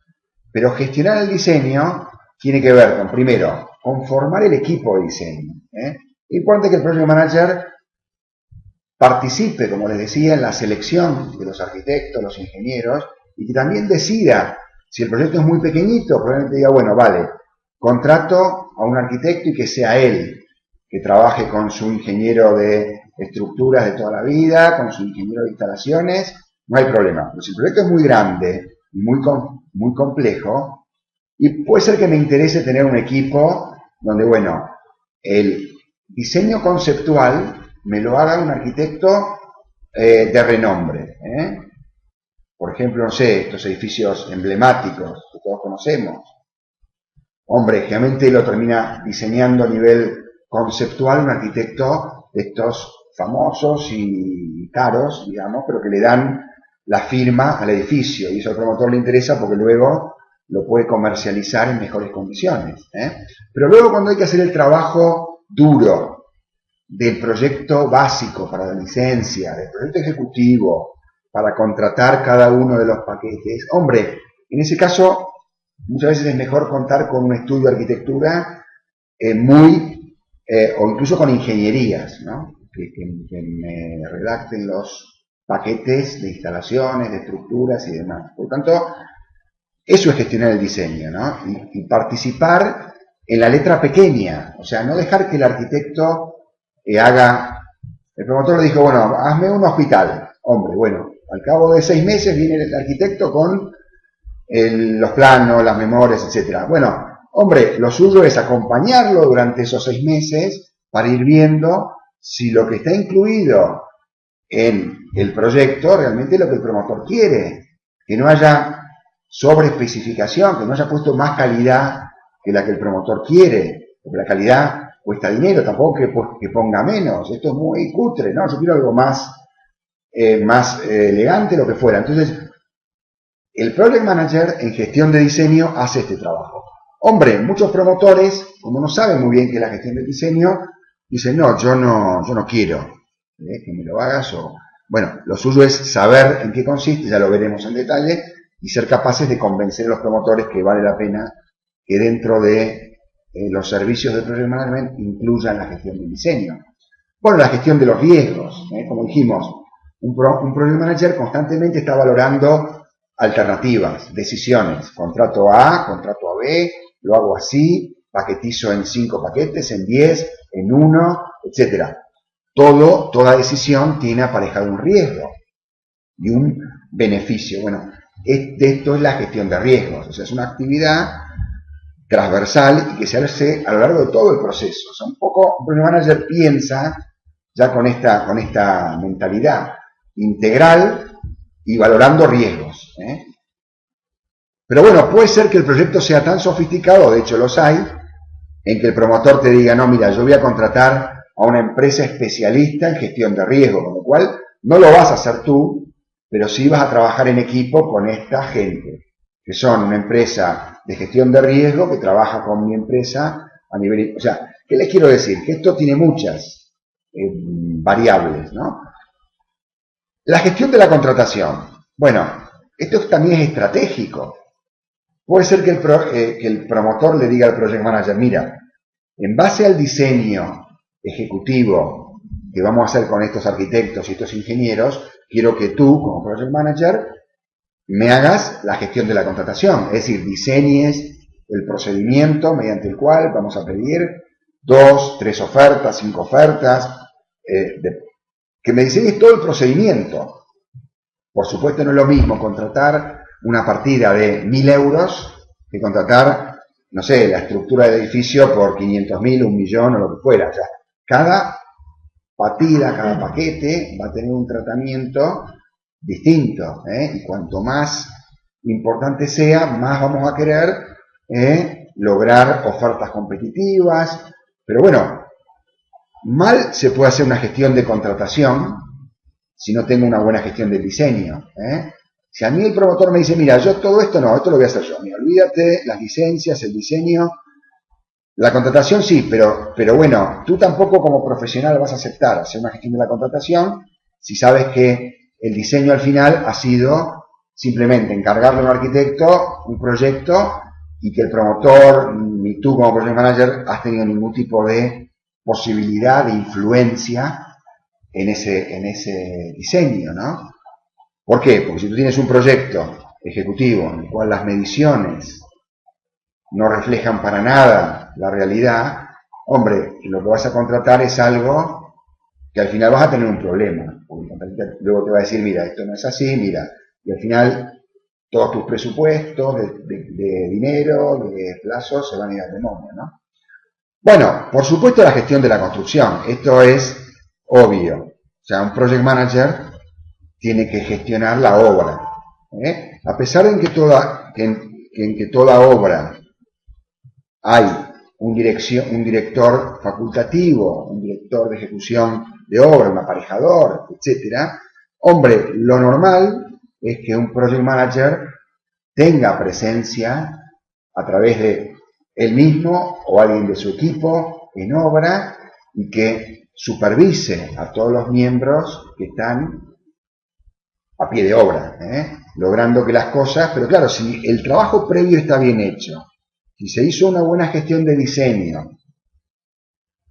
pero gestionar el diseño tiene que ver con, primero, conformar el equipo de diseño. Es importante que el Project Manager participe, como les decía, en la selección de los arquitectos, los ingenieros, y que también decida, si el proyecto es muy pequeñito, probablemente diga, bueno, vale, contrato a un arquitecto y que sea él, que trabaje con su ingeniero de estructuras de toda la vida, con su ingeniero de instalaciones, no hay problema. Pero si el proyecto es muy grande y muy complejo, y puede ser que me interese tener un equipo donde, bueno, el diseño conceptual me lo haga un arquitecto de renombre. Por ejemplo, no sé, estos edificios emblemáticos que todos conocemos. Hombre, generalmente lo termina diseñando a nivel conceptual un arquitecto de estos famosos y caros, digamos, pero que le dan la firma al edificio. Y eso al promotor le interesa porque luego lo puede comercializar en mejores condiciones. Pero luego cuando hay que hacer el trabajo duro del proyecto básico para la licencia, del proyecto ejecutivo, para contratar cada uno de los paquetes, hombre, en ese caso muchas veces es mejor contar con un estudio de arquitectura o incluso con ingenierías, ¿no? que me redacten los paquetes de instalaciones, de estructuras y demás. Por lo tanto, eso es gestionar el diseño, ¿no? Y participar en la letra pequeña, o sea, no dejar que el arquitecto haga... El promotor le dijo, bueno, hazme un hospital. Hombre, bueno, al cabo de 6 meses viene el arquitecto con los planos, las memorias, etcétera. Bueno, hombre, lo suyo es acompañarlo durante esos 6 meses para ir viendo si lo que está incluido en el proyecto realmente es lo que el promotor quiere, que no haya sobreespecificación, que no haya puesto más calidad que la que el promotor quiere, porque la calidad cuesta dinero, tampoco que ponga menos, esto es muy cutre, ¿no? Yo quiero algo más elegante, lo que fuera. Entonces, el Project Manager en gestión de diseño hace este trabajo. Hombre, muchos promotores, como no saben muy bien qué es la gestión de diseño, dicen, no, yo no quiero que me lo hagas, o... Bueno, lo suyo es saber en qué consiste, ya lo veremos en detalle, y ser capaces de convencer a los promotores que vale la pena que dentro de los servicios de Project Management incluyan la gestión del diseño. Bueno, la gestión de los riesgos, como dijimos, un Project Manager constantemente está valorando alternativas, decisiones, contrato A, contrato a B, lo hago así, paquetizo en 5 paquetes, en 10, en 1, etcétera. Toda decisión tiene aparejado un riesgo y un beneficio. Bueno, esto es la gestión de riesgos, o sea, es una actividad transversal y que se hace a lo largo de todo el proceso. O sea, un poco un Project Manager piensa ya con esta mentalidad integral y valorando riesgos. Pero bueno, puede ser que el proyecto sea tan sofisticado, de hecho los hay, en que el promotor te diga, no, mira, yo voy a contratar a una empresa especialista en gestión de riesgo, con lo cual no lo vas a hacer tú, pero sí vas a trabajar en equipo con esta gente, que son una empresa de gestión de riesgo que trabaja con mi empresa a nivel... O sea, ¿qué les quiero decir? Que esto tiene muchas variables, ¿no? La gestión de la contratación. Bueno, esto también es estratégico. Puede ser que el promotor le diga al project manager, mira, en base al diseño ejecutivo que vamos a hacer con estos arquitectos y estos ingenieros, quiero que tú, como project manager, me hagas la gestión de la contratación, es decir, diseñes el procedimiento mediante el cual vamos a pedir 2, 3 ofertas, 5 ofertas, que me diseñes todo el procedimiento. Por supuesto no es lo mismo contratar una partida de 1.000 euros que contratar, no sé, la estructura del edificio por 500.000, 1.000.000 o lo que fuera. O sea, cada partida, cada paquete va a tener un tratamiento distinto, y cuanto más importante sea, más vamos a querer lograr ofertas competitivas. Pero bueno, mal se puede hacer una gestión de contratación si no tengo una buena gestión del diseño. Si a mí el promotor me dice, mira, yo todo esto no, esto lo voy a hacer yo, mira, olvídate, las licencias, el diseño, la contratación sí, pero bueno, tú tampoco como profesional vas a aceptar hacer una gestión de la contratación si sabes que el diseño al final ha sido simplemente encargarle a un arquitecto un proyecto y que el promotor ni tú como project manager has tenido ningún tipo de posibilidad de influencia en ese diseño, ¿no? ¿Por qué? Porque si tú tienes un proyecto ejecutivo en el cual las mediciones no reflejan para nada la realidad, hombre, lo que vas a contratar es algo que al final vas a tener un problema. Porque el contratista luego te va a decir, mira, esto no es así, mira, y al final todos tus presupuestos de dinero, de plazos, se van a ir al demonio, ¿no? Bueno, por supuesto la gestión de la construcción, esto es obvio. O sea, un project manager tiene que gestionar la obra. A pesar de que en toda obra hay un director facultativo, un director de ejecución de obra, un aparejador, etcétera, hombre, lo normal es que un project manager tenga presencia a través de él mismo o alguien de su equipo en obra y que supervise a todos los miembros que están a pie de obra, logrando que las cosas, pero claro, si el trabajo previo está bien hecho, si se hizo una buena gestión de diseño,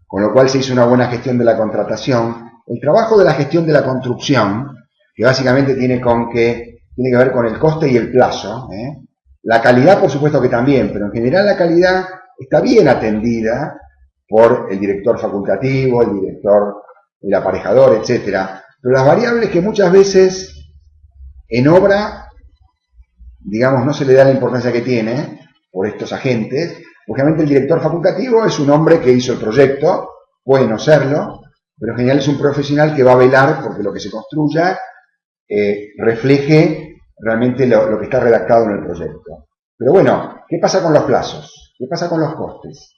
con lo cual se hizo una buena gestión de la contratación, el trabajo de la gestión de la construcción, que básicamente tiene que ver con el coste y el plazo, la calidad por supuesto que también, pero en general la calidad está bien atendida por el director facultativo, el director, el aparejador, etcétera. Pero las variables que muchas veces en obra, digamos, no se le da la importancia que tiene por estos agentes. Obviamente el director facultativo es un hombre que hizo el proyecto, puede no serlo, pero en general es un profesional que va a velar porque lo que se construya refleje realmente lo que está redactado en el proyecto. Pero bueno, ¿qué pasa con los plazos? ¿Qué pasa con los costes?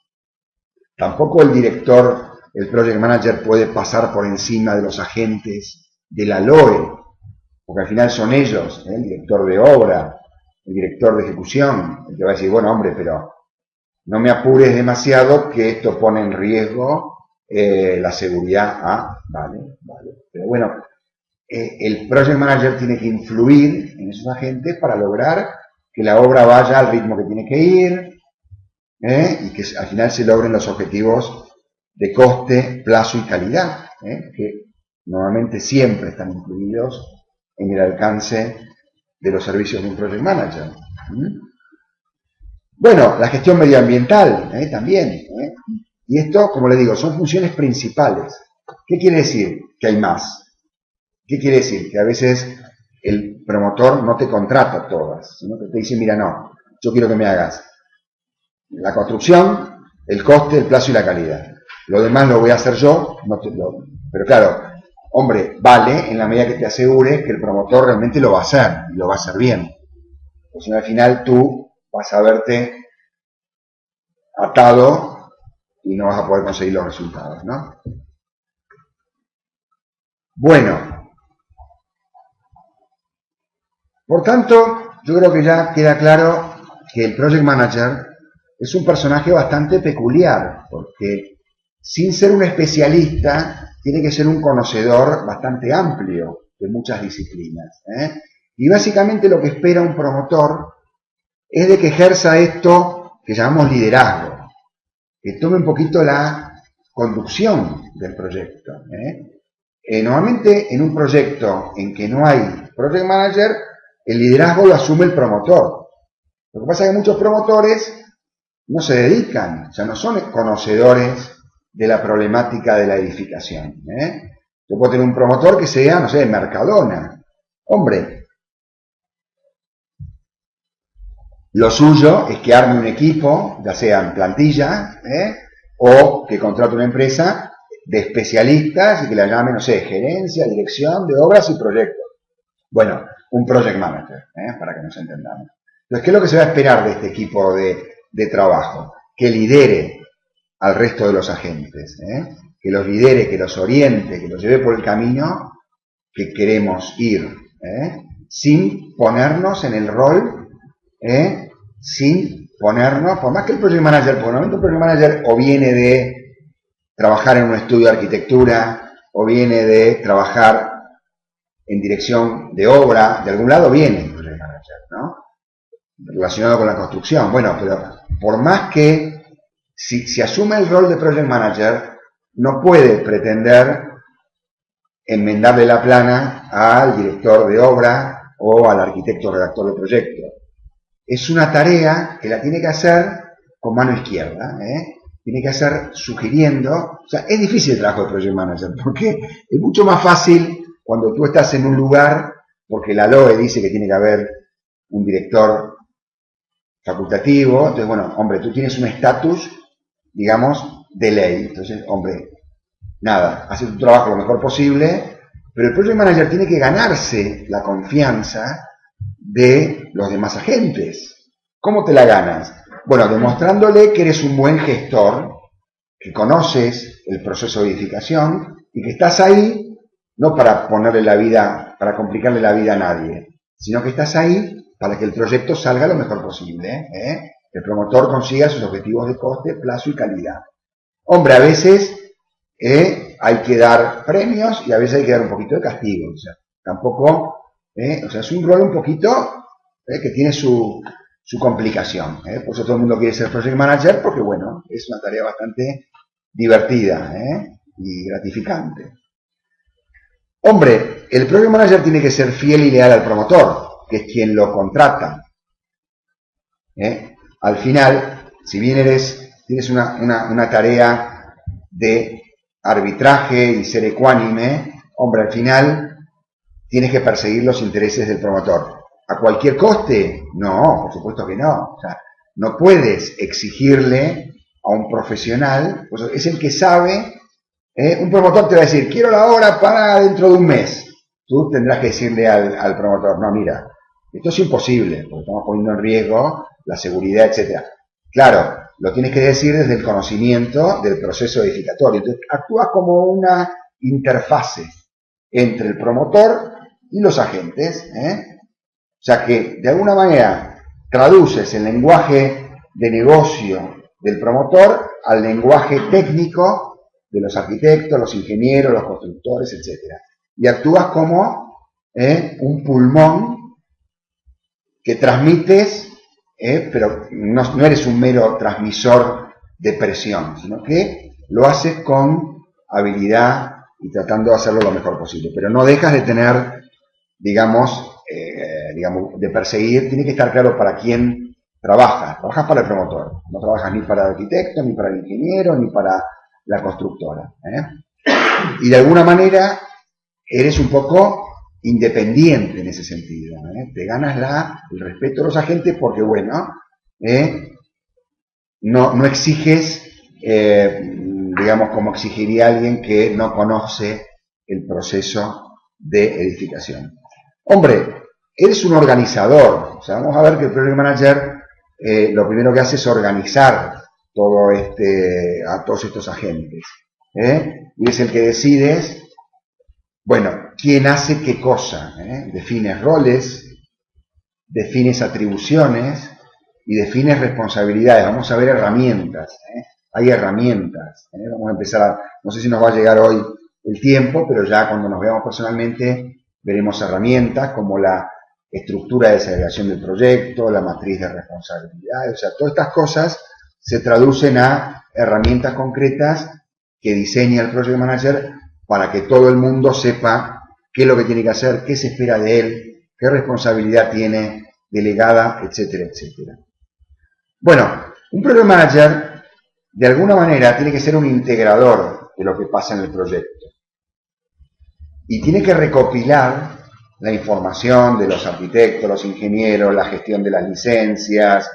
Tampoco el director, el project manager puede pasar por encima de los agentes de la LOE, porque al final son ellos, el director de obra, el director de ejecución, el que va a decir, bueno, hombre, pero no me apures demasiado que esto pone en riesgo la seguridad. Vale. Pero bueno, el project manager tiene que influir en esos agentes para lograr que la obra vaya al ritmo que tiene que ir y que al final se logren los objetivos de coste, plazo y calidad, que normalmente siempre están incluidos en el alcance de los servicios de un project manager. Bueno, la gestión medioambiental también. Y esto, como le digo, son funciones principales. ¿Qué quiere decir? Que hay más. ¿Qué quiere decir? Que a veces el promotor no te contrata todas, sino que te dice, mira, no, yo quiero que me hagas la construcción, el coste, el plazo y la calidad. Lo demás lo voy a hacer yo, pero claro, hombre, vale en la medida que te asegures que el promotor realmente lo va a hacer, y lo va a hacer bien. Pues al final tú vas a verte atado y no vas a poder conseguir los resultados, ¿no? Bueno, por tanto, yo creo que ya queda claro que el project manager es un personaje bastante peculiar, porque sin ser un especialista, tiene que ser un conocedor bastante amplio de muchas disciplinas. Y básicamente lo que espera un promotor es de que ejerza esto que llamamos liderazgo, que tome un poquito la conducción del proyecto. Normalmente en un proyecto en que no hay project manager, el liderazgo lo asume el promotor. Lo que pasa es que muchos promotores no se dedican, o sea, no son conocedores de la problemática de la edificación. Yo puedo tener un promotor que sea, no sé, Mercadona. Hombre, lo suyo es que arme un equipo, ya sea en plantilla, o que contrate una empresa de especialistas y que la llame, no sé, gerencia, dirección de obras y proyectos. Bueno, un project manager, para que nos entendamos. Entonces, ¿qué es lo que se va a esperar de este equipo de trabajo? Que lidere al resto de los agentes, que los lidere, que los oriente, que los lleve por el camino que queremos ir, sin ponernos en el rol, sin ponernos, por más que el project manager, por el momento el project manager o viene de trabajar en un estudio de arquitectura, o viene de trabajar en dirección de obra, de algún lado viene el project manager, ¿no? Relacionado con la construcción. Bueno, pero por más que si asume el rol de project manager, no puede pretender enmendarle la plana al director de obra o al arquitecto redactor del proyecto. Es una tarea que la tiene que hacer con mano izquierda, tiene que hacer sugiriendo. O sea, es difícil el trabajo de project manager, porque es mucho más fácil cuando tú estás en un lugar, porque la LOE dice que tiene que haber un director facultativo. Entonces, bueno, hombre, tú tienes un estatus, digamos, de ley. Entonces, hombre, nada, hace tu trabajo lo mejor posible, pero el project manager tiene que ganarse la confianza de los demás agentes. ¿Cómo te la ganas? Bueno, demostrándole que eres un buen gestor, que conoces el proceso de edificación y que estás ahí no para ponerle la vida, para complicarle la vida a nadie, sino que estás ahí para que el proyecto salga lo mejor posible, que el promotor consiga sus objetivos de coste, plazo y calidad. Hombre, a veces hay que dar premios y a veces hay que dar un poquito de castigo. O sea, tampoco, o sea, es un rol un poquito que tiene su complicación. Por eso todo el mundo quiere ser project manager, porque bueno, es una tarea bastante divertida y gratificante. Hombre, el Project Manager tiene que ser fiel y leal al promotor, que es quien lo contrata. Al final, si bien tienes una tarea de arbitraje y ser ecuánime, hombre, al final tienes que perseguir los intereses del promotor. ¿A cualquier coste? No, por supuesto que no. O sea, no puedes exigirle a un profesional, pues es el que sabe. Un promotor te va a decir, quiero la obra para dentro de un mes. Tú tendrás que decirle al promotor, no, mira, esto es imposible, porque estamos poniendo en riesgo la seguridad, etcétera. Claro, lo tienes que decir desde el conocimiento del proceso edificatorio. Entonces, actúas como una interfase entre el promotor y los agentes. O sea que, de alguna manera, traduces el lenguaje de negocio del promotor al lenguaje técnico de los arquitectos, los ingenieros, los constructores, etcétera. Y actúas como un pulmón que transmites, pero no eres un mero transmisor de presión, sino que lo haces con habilidad y tratando de hacerlo lo mejor posible. Pero no dejas de tener, digamos, de perseguir, tiene que estar claro para quién trabajas. Trabajas para el promotor, no trabajas ni para el arquitecto, ni para el ingeniero, ni para la constructora. Y de alguna manera eres un poco independiente en ese sentido. Te ganas el respeto de los agentes porque, bueno, no exiges, digamos, como exigiría alguien que no conoce el proceso de edificación. Hombre, eres un organizador. O sea, vamos a ver que el Project Manager lo primero que hace es organizar a todos estos agentes. Y es el que decides, bueno, quién hace qué cosa. Defines roles, defines atribuciones y defines responsabilidades. Vamos a ver herramientas. Hay herramientas. Vamos a empezar no sé si nos va a llegar hoy el tiempo, pero ya cuando nos veamos personalmente veremos herramientas como la estructura de segregación del proyecto, la matriz de responsabilidades, o sea, todas estas cosas se traducen a herramientas concretas que diseña el Project Manager para que todo el mundo sepa qué es lo que tiene que hacer, qué se espera de él, qué responsabilidad tiene delegada, etcétera, etcétera. Bueno, un Project Manager de alguna manera tiene que ser un integrador de lo que pasa en el proyecto y tiene que recopilar la información de los arquitectos, los ingenieros, la gestión de las licencias,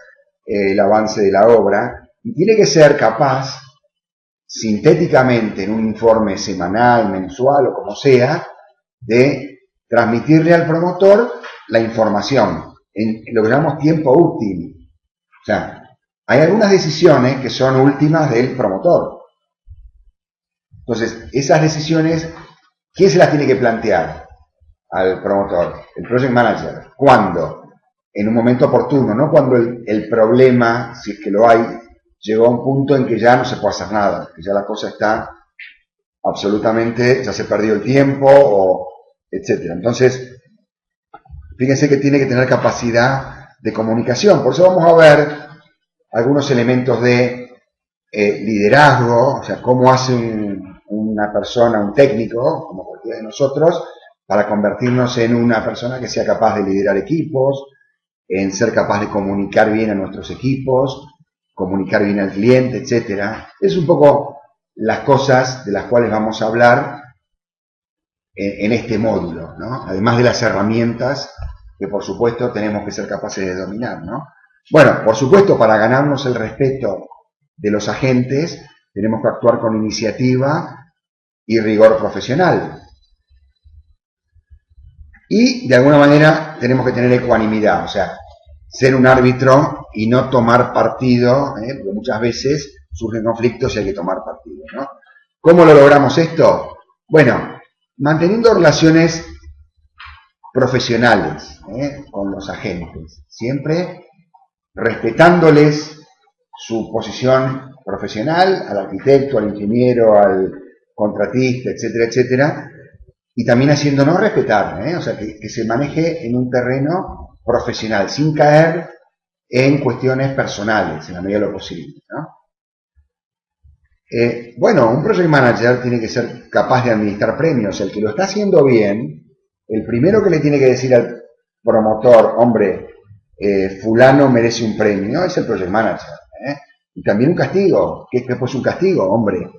el avance de la obra, y tiene que ser capaz, sintéticamente en un informe semanal, mensual o como sea, de transmitirle al promotor la información en lo que llamamos tiempo útil. O sea, hay algunas decisiones que son últimas del promotor. Entonces, esas decisiones, ¿quién se las tiene que plantear al promotor? El Project Manager. ¿Cuándo? En un momento oportuno, no cuando el problema, si es que lo hay, llegó a un punto en que ya no se puede hacer nada, que ya la cosa está absolutamente, ya se perdió el tiempo, etcétera. Entonces, fíjense que tiene que tener capacidad de comunicación. Por eso vamos a ver algunos elementos de liderazgo, o sea, cómo hace una persona, un técnico, como cualquiera de nosotros, para convertirnos en una persona que sea capaz de liderar equipos, en ser capaz de comunicar bien a nuestros equipos, comunicar bien al cliente, etcétera. Es un poco las cosas de las cuales vamos a hablar en este módulo, ¿no? Además de las herramientas que por supuesto tenemos que ser capaces de dominar, ¿no? Bueno, por supuesto, para ganarnos el respeto de los agentes tenemos que actuar con iniciativa y rigor profesional. Y de alguna manera tenemos que tener ecuanimidad, o sea, ser un árbitro y no tomar partido, porque muchas veces surgen conflictos y hay que tomar partido, ¿no? ¿Cómo lo logramos esto? Bueno, manteniendo relaciones profesionales con los agentes, siempre respetándoles su posición profesional, al arquitecto, al ingeniero, al contratista, etcétera, etcétera, y también haciéndonos respetar, o sea, que se maneje en un terreno profesional, sin caer en cuestiones personales, en la medida de lo posible, ¿no? Bueno, un project manager tiene que ser capaz de administrar premios. El que lo está haciendo bien, el primero que le tiene que decir al promotor, hombre, fulano merece un premio, es el project manager. Y también un castigo. ¿Qué es pues un castigo? Hombre,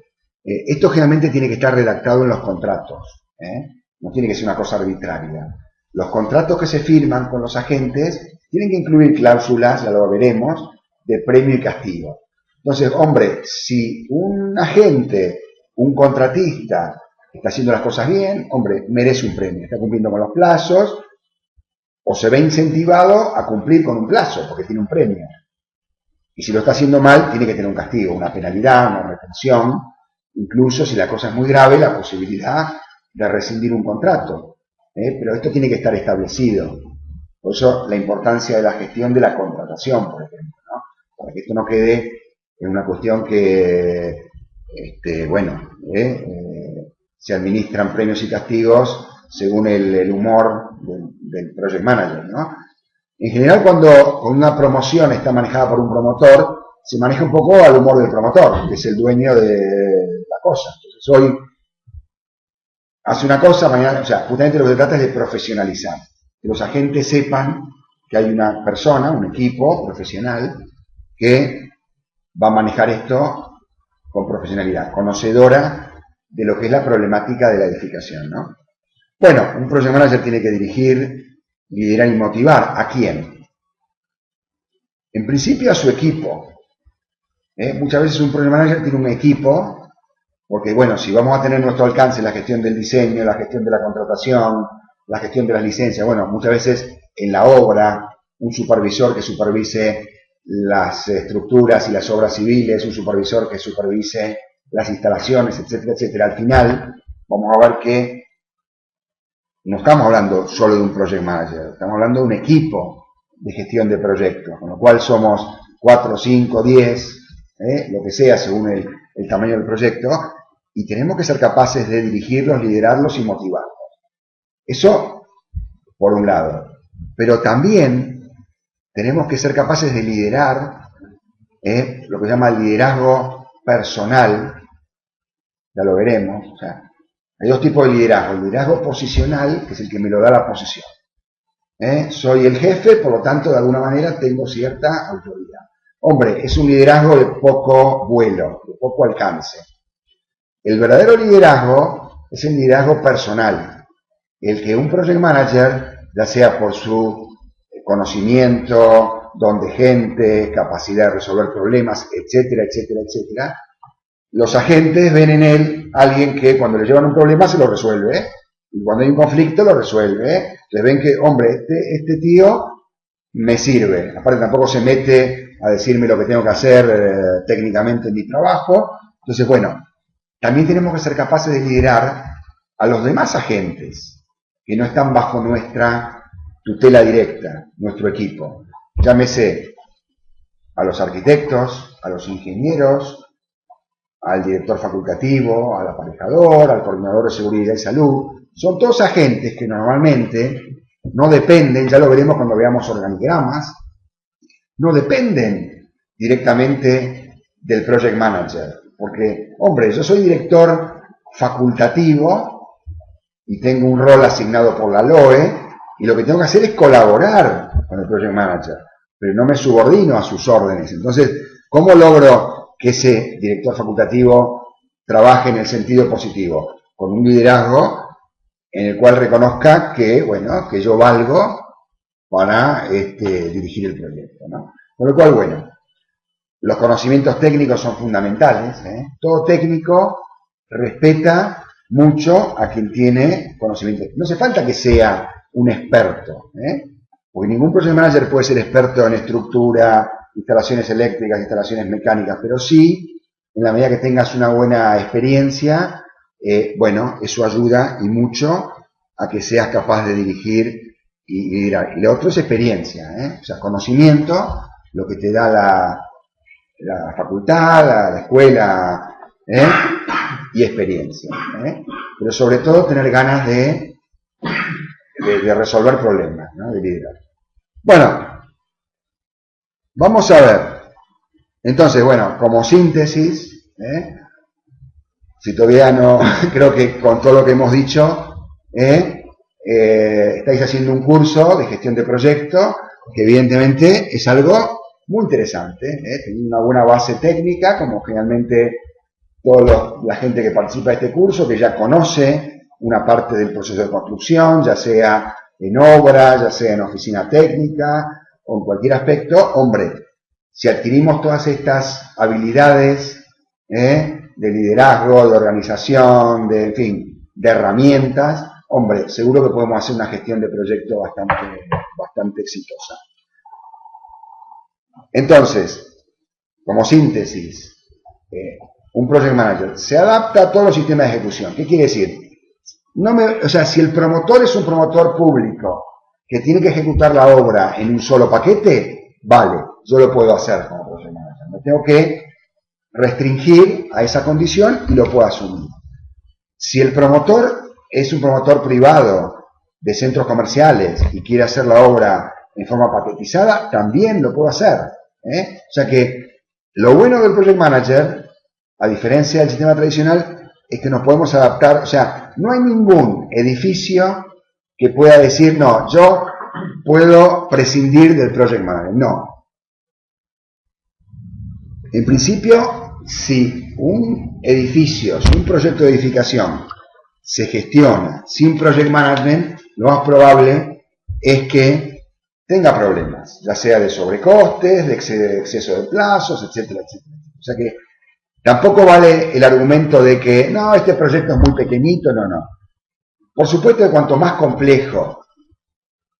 esto generalmente tiene que estar redactado en los contratos. No tiene que ser una cosa arbitraria. Los contratos que se firman con los agentes tienen que incluir cláusulas, ya lo veremos, de premio y castigo. Entonces, hombre, si un agente, un contratista, está haciendo las cosas bien, hombre, merece un premio, está cumpliendo con los plazos, o se ve incentivado a cumplir con un plazo, porque tiene un premio. Y si lo está haciendo mal, tiene que tener un castigo, una penalidad, una retención, incluso si la cosa es muy grave, la posibilidad de rescindir un contrato. Pero esto tiene que estar establecido. Por eso la importancia de la gestión de la contratación, por ejemplo, ¿no? Para que esto no quede en una cuestión que, se administran premios y castigos según el humor del project manager, ¿no? En general, cuando una promoción está manejada por un promotor, se maneja un poco al humor del promotor, que es el dueño de la cosa. Entonces, hoy hace una cosa, mañana, o sea, justamente lo que se trata es de profesionalizar, que los agentes sepan que hay una persona, un equipo profesional, que va a manejar esto con profesionalidad, conocedora de lo que es la problemática de la edificación, ¿no? Bueno, un project manager tiene que dirigir, liderar y motivar. ¿A quién? En principio a su equipo. Muchas veces un project manager tiene un equipo, porque bueno, si vamos a tener nuestro alcance la gestión del diseño, la gestión de la contratación, la gestión de las licencias, bueno, muchas veces en la obra, un supervisor que supervise las estructuras y las obras civiles, un supervisor que supervise las instalaciones, etcétera, etcétera. Al final, vamos a ver que no estamos hablando solo de un project manager, estamos hablando de un equipo de gestión de proyectos, con lo cual somos 4, 5, 10, lo que sea según el tamaño del proyecto, y tenemos que ser capaces de dirigirlos, liderarlos y motivarlos. Eso, por un lado. Pero también tenemos que ser capaces de liderar lo que se llama el liderazgo personal, ya lo veremos. O sea, hay dos tipos de liderazgo. El liderazgo posicional, que es el que me lo da la posición. Soy el jefe, por lo tanto, de alguna manera tengo cierta autoridad. Hombre, es un liderazgo de poco vuelo, de poco alcance. El verdadero liderazgo es el liderazgo personal, el que un project manager, ya sea por su conocimiento, don de gente, capacidad de resolver problemas, etcétera, etcétera, etcétera, los agentes ven en él alguien que cuando le llevan un problema se lo resuelve, y cuando hay un conflicto lo resuelve. Le ven que, hombre, este tío me sirve. Aparte tampoco se mete a decirme lo que tengo que hacer técnicamente en mi trabajo. Entonces, bueno, también tenemos que ser capaces de liderar a los demás agentes que no están bajo nuestra tutela directa, nuestro equipo. Llámese a los arquitectos, a los ingenieros, al director facultativo, al aparejador, al coordinador de seguridad y salud. Son todos agentes que normalmente no dependen, ya lo veremos cuando veamos organigramas, no dependen directamente del project manager. Porque, hombre, yo soy director facultativo y tengo un rol asignado por la LOE y lo que tengo que hacer es colaborar con el project manager, pero no me subordino a sus órdenes. Entonces, ¿cómo logro que ese director facultativo trabaje en el sentido positivo? Con un liderazgo en el cual reconozca que, bueno, que yo valgo para dirigir el proyecto, ¿no? Con lo cual, bueno, los conocimientos técnicos son fundamentales. Todo técnico respeta mucho a quien tiene conocimiento. No hace falta que sea un experto, porque ningún project manager puede ser experto en estructura, instalaciones eléctricas, instalaciones mecánicas, pero sí, en la medida que tengas una buena experiencia, bueno, eso ayuda y mucho a que seas capaz de dirigir y liderar. Y lo otro es experiencia, o sea, conocimiento, lo que te da la facultad, la escuela, y experiencia. Pero sobre todo tener ganas de resolver problemas, ¿no? De liderar. Bueno, vamos a ver. Entonces, bueno, como síntesis, Si todavía no, creo que con todo lo que hemos dicho, estáis haciendo un curso de gestión de proyectos, que evidentemente es algo muy interesante, tener una buena base técnica, como generalmente toda la gente que participa de este curso, que ya conoce una parte del proceso de construcción, ya sea en obra, ya sea en oficina técnica, o en cualquier aspecto. Hombre, si adquirimos todas estas habilidades de liderazgo, de organización, en fin, de herramientas, hombre, seguro que podemos hacer una gestión de proyecto bastante exitosa. Entonces, como síntesis, un project manager se adapta a todos los sistemas de ejecución. ¿Qué quiere decir? O sea, si el promotor es un promotor público que tiene que ejecutar la obra en un solo paquete, vale, yo lo puedo hacer como project manager. Me tengo que restringir a esa condición y lo puedo asumir. Si el promotor es un promotor privado de centros comerciales y quiere hacer la obra en forma paquetizada, también lo puedo hacer. O sea que lo bueno del project manager, a diferencia del sistema tradicional, es que nos podemos adaptar. O sea, no hay ningún edificio que pueda decir, no, yo puedo prescindir del project manager. No. En principio, si un edificio, si un proyecto de edificación se gestiona sin project management, lo más probable es que tenga problemas, ya sea de sobrecostes, de exceso de plazos, etcétera, etcétera. O sea que tampoco vale el argumento de que, no, este proyecto es muy pequeñito, no. Por supuesto que cuanto más complejo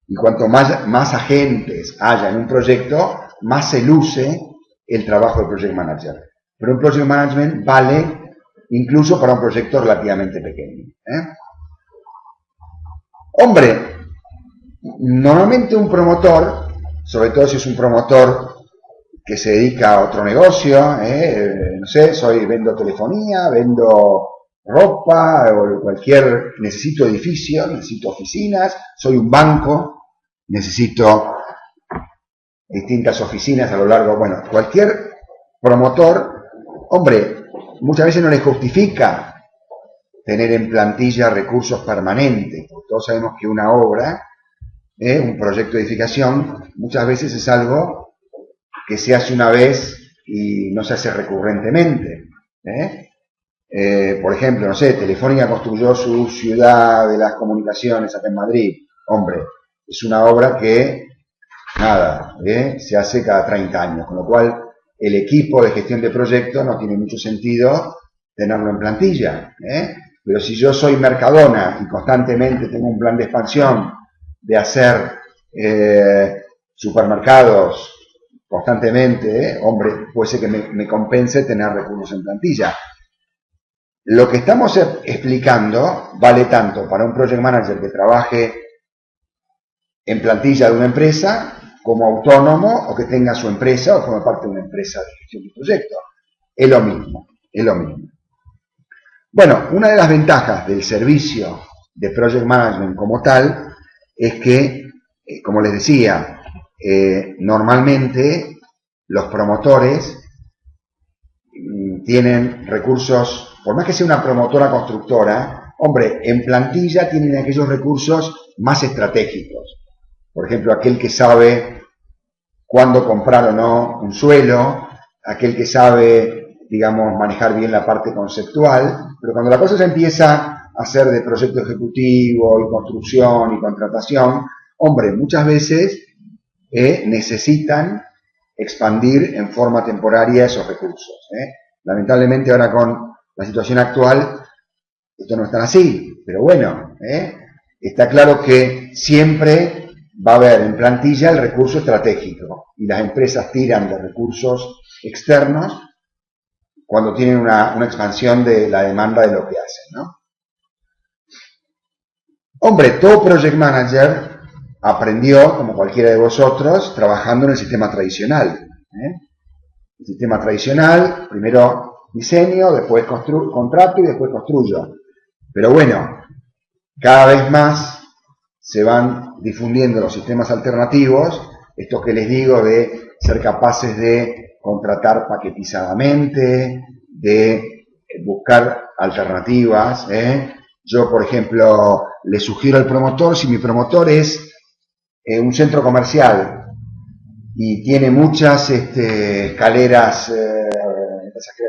y cuanto más agentes haya en un proyecto, más se luce el trabajo del project manager. Pero un project management vale incluso para un proyecto relativamente pequeño. Hombre, normalmente un promotor, sobre todo si es un promotor que se dedica a otro negocio, no sé, vendo telefonía, vendo ropa, o necesito edificios, necesito oficinas, soy un banco, necesito distintas oficinas a lo largo, bueno, cualquier promotor, hombre, muchas veces no le justifica tener en plantilla recursos permanentes, porque todos sabemos que una obra, un proyecto de edificación, muchas veces es algo que se hace una vez y no se hace recurrentemente. Por ejemplo, no sé, Telefónica construyó su ciudad de las comunicaciones acá en Madrid. Hombre, es una obra que, se hace cada 30 años, con lo cual el equipo de gestión de proyectos no tiene mucho sentido tenerlo en plantilla. Pero si yo soy Mercadona y constantemente tengo un plan de expansión de hacer supermercados constantemente, hombre, puede ser que me compense tener recursos en plantilla. Lo que estamos explicando vale tanto para un project manager que trabaje en plantilla de una empresa, como autónomo, o que tenga su empresa o forme parte de una empresa de gestión de proyectos. Es lo mismo. Bueno, una de las ventajas del servicio de project management como tal es que, como les decía, normalmente los promotores tienen recursos, por más que sea una promotora constructora, hombre, en plantilla tienen aquellos recursos más estratégicos. Por ejemplo, aquel que sabe cuándo comprar o no un suelo, aquel que sabe, digamos, manejar bien la parte conceptual, pero cuando la cosa se empieza a hacer de proyecto ejecutivo y construcción y contratación, hombre, muchas veces necesitan expandir en forma temporaria esos recursos. Lamentablemente ahora con la situación actual esto no es tan así, pero bueno, está claro que siempre va a haber en plantilla el recurso estratégico y las empresas tiran de recursos externos cuando tienen una expansión de la demanda de lo que hacen, ¿no? Hombre, todo project manager aprendió, como cualquiera de vosotros, trabajando en el sistema tradicional. El sistema tradicional, primero diseño, después contrato y después construyo. Pero bueno, cada vez más se van difundiendo los sistemas alternativos, estos que les digo de ser capaces de contratar paquetizadamente, de buscar alternativas. Yo, por ejemplo, le sugiero al promotor, si mi promotor es un centro comercial y tiene muchas escaleras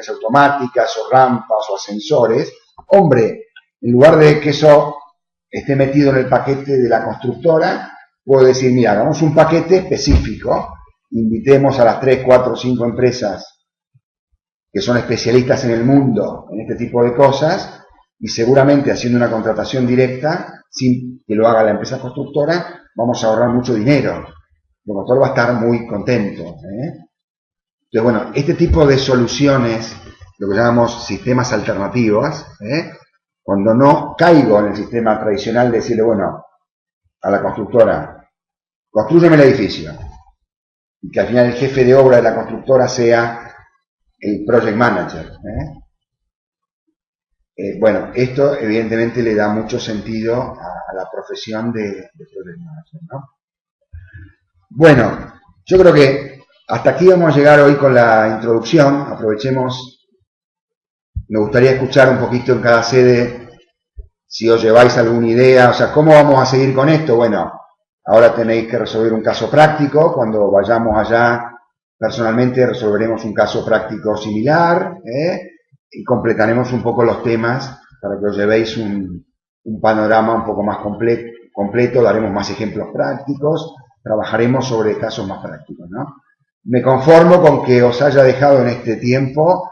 automáticas o rampas o ascensores, hombre, en lugar de que eso esté metido en el paquete de la constructora, puedo decir, mira, hagamos un paquete específico, invitemos a las 3, 4, 5 empresas que son especialistas en el mundo en este tipo de cosas, y seguramente haciendo una contratación directa, sin que lo haga la empresa constructora, vamos a ahorrar mucho dinero. El promotor va a estar muy contento. Entonces, bueno, este tipo de soluciones, lo que llamamos sistemas alternativos, cuando no caigo en el sistema tradicional de decirle, bueno, a la constructora, constrúyeme el edificio, y que al final el jefe de obra de la constructora sea el project manager. Bueno, esto evidentemente le da mucho sentido a la profesión de project manager, ¿no? Bueno, yo creo que hasta aquí vamos a llegar hoy con la introducción. Aprovechemos, me gustaría escuchar un poquito en cada sede si os lleváis alguna idea, o sea, ¿cómo vamos a seguir con esto? Bueno, ahora tenéis que resolver un caso práctico, cuando vayamos allá personalmente resolveremos un caso práctico similar, y completaremos un poco los temas para que os llevéis un panorama un poco más completo, daremos más ejemplos prácticos, trabajaremos sobre casos más prácticos, ¿no? Me conformo con que os haya dejado en este tiempo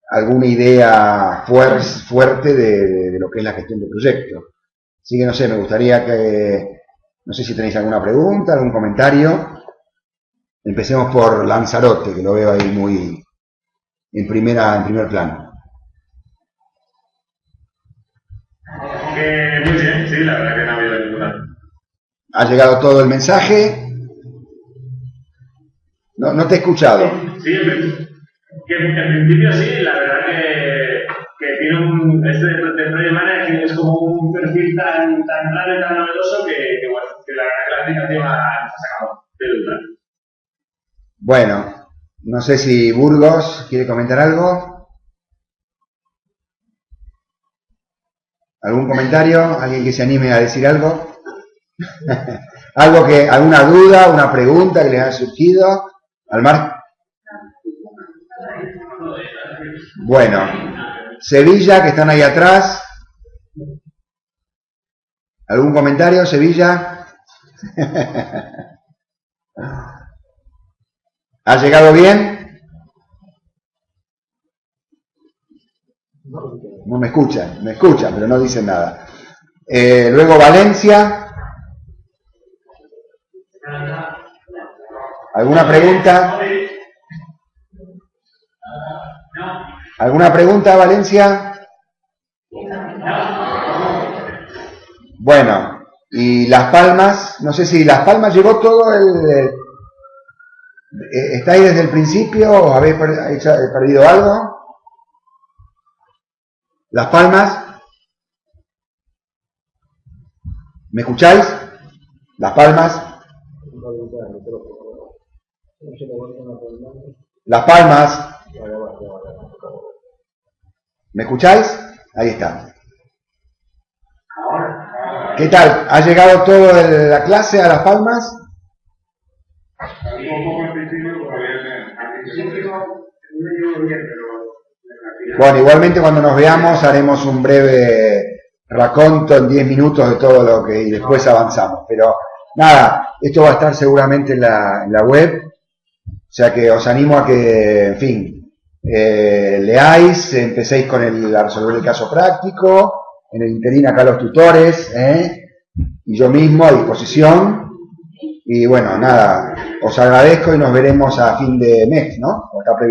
alguna idea fuerte de lo que es la gestión de proyectos. Así que no sé, me gustaría que, no sé si tenéis alguna pregunta, algún comentario. Empecemos por Lanzarote, que lo veo ahí muy en primer plano. Muy bien, sí, la verdad que no ha habido ninguna. ¿Ha llegado todo el mensaje? No te he escuchado. Sí, que en principio sí, la verdad que tiene de Project Manager es como un perfil tan raro y tan novedoso que bueno, que la verdad que la aplicación ha sacado de duda. Bueno, no sé si Burgos quiere comentar algo. ¿Algún comentario? ¿Alguien que se anime a decir algo? ¿Alguna duda, una pregunta que les haya surgido? ¿Almar? Bueno, Sevilla, que están ahí atrás. ¿Algún comentario, Sevilla? ¿Ha llegado bien? No me escuchan, pero no dicen nada. Luego Valencia. ¿Alguna pregunta? ¿Alguna pregunta, Valencia? Bueno, y Las Palmas, no sé si Las Palmas llegó todo ¿estáis desde el principio o habéis perdido algo? Las Palmas. ¿Me escucháis? Las Palmas. Las Palmas. ¿Me escucháis? Ahí está. ¿Qué tal? ¿Ha llegado todo la clase a Las Palmas? Bueno, igualmente cuando nos veamos haremos un breve raconto en 10 minutos de todo lo que y después avanzamos. Pero nada, esto va a estar seguramente en la web, o sea que os animo a que, en fin, leáis, empecéis con a resolver el caso práctico, en el interín acá los tutores, y yo mismo a disposición. Y bueno, nada, os agradezco y nos veremos a fin de mes, ¿no? Como está previsto.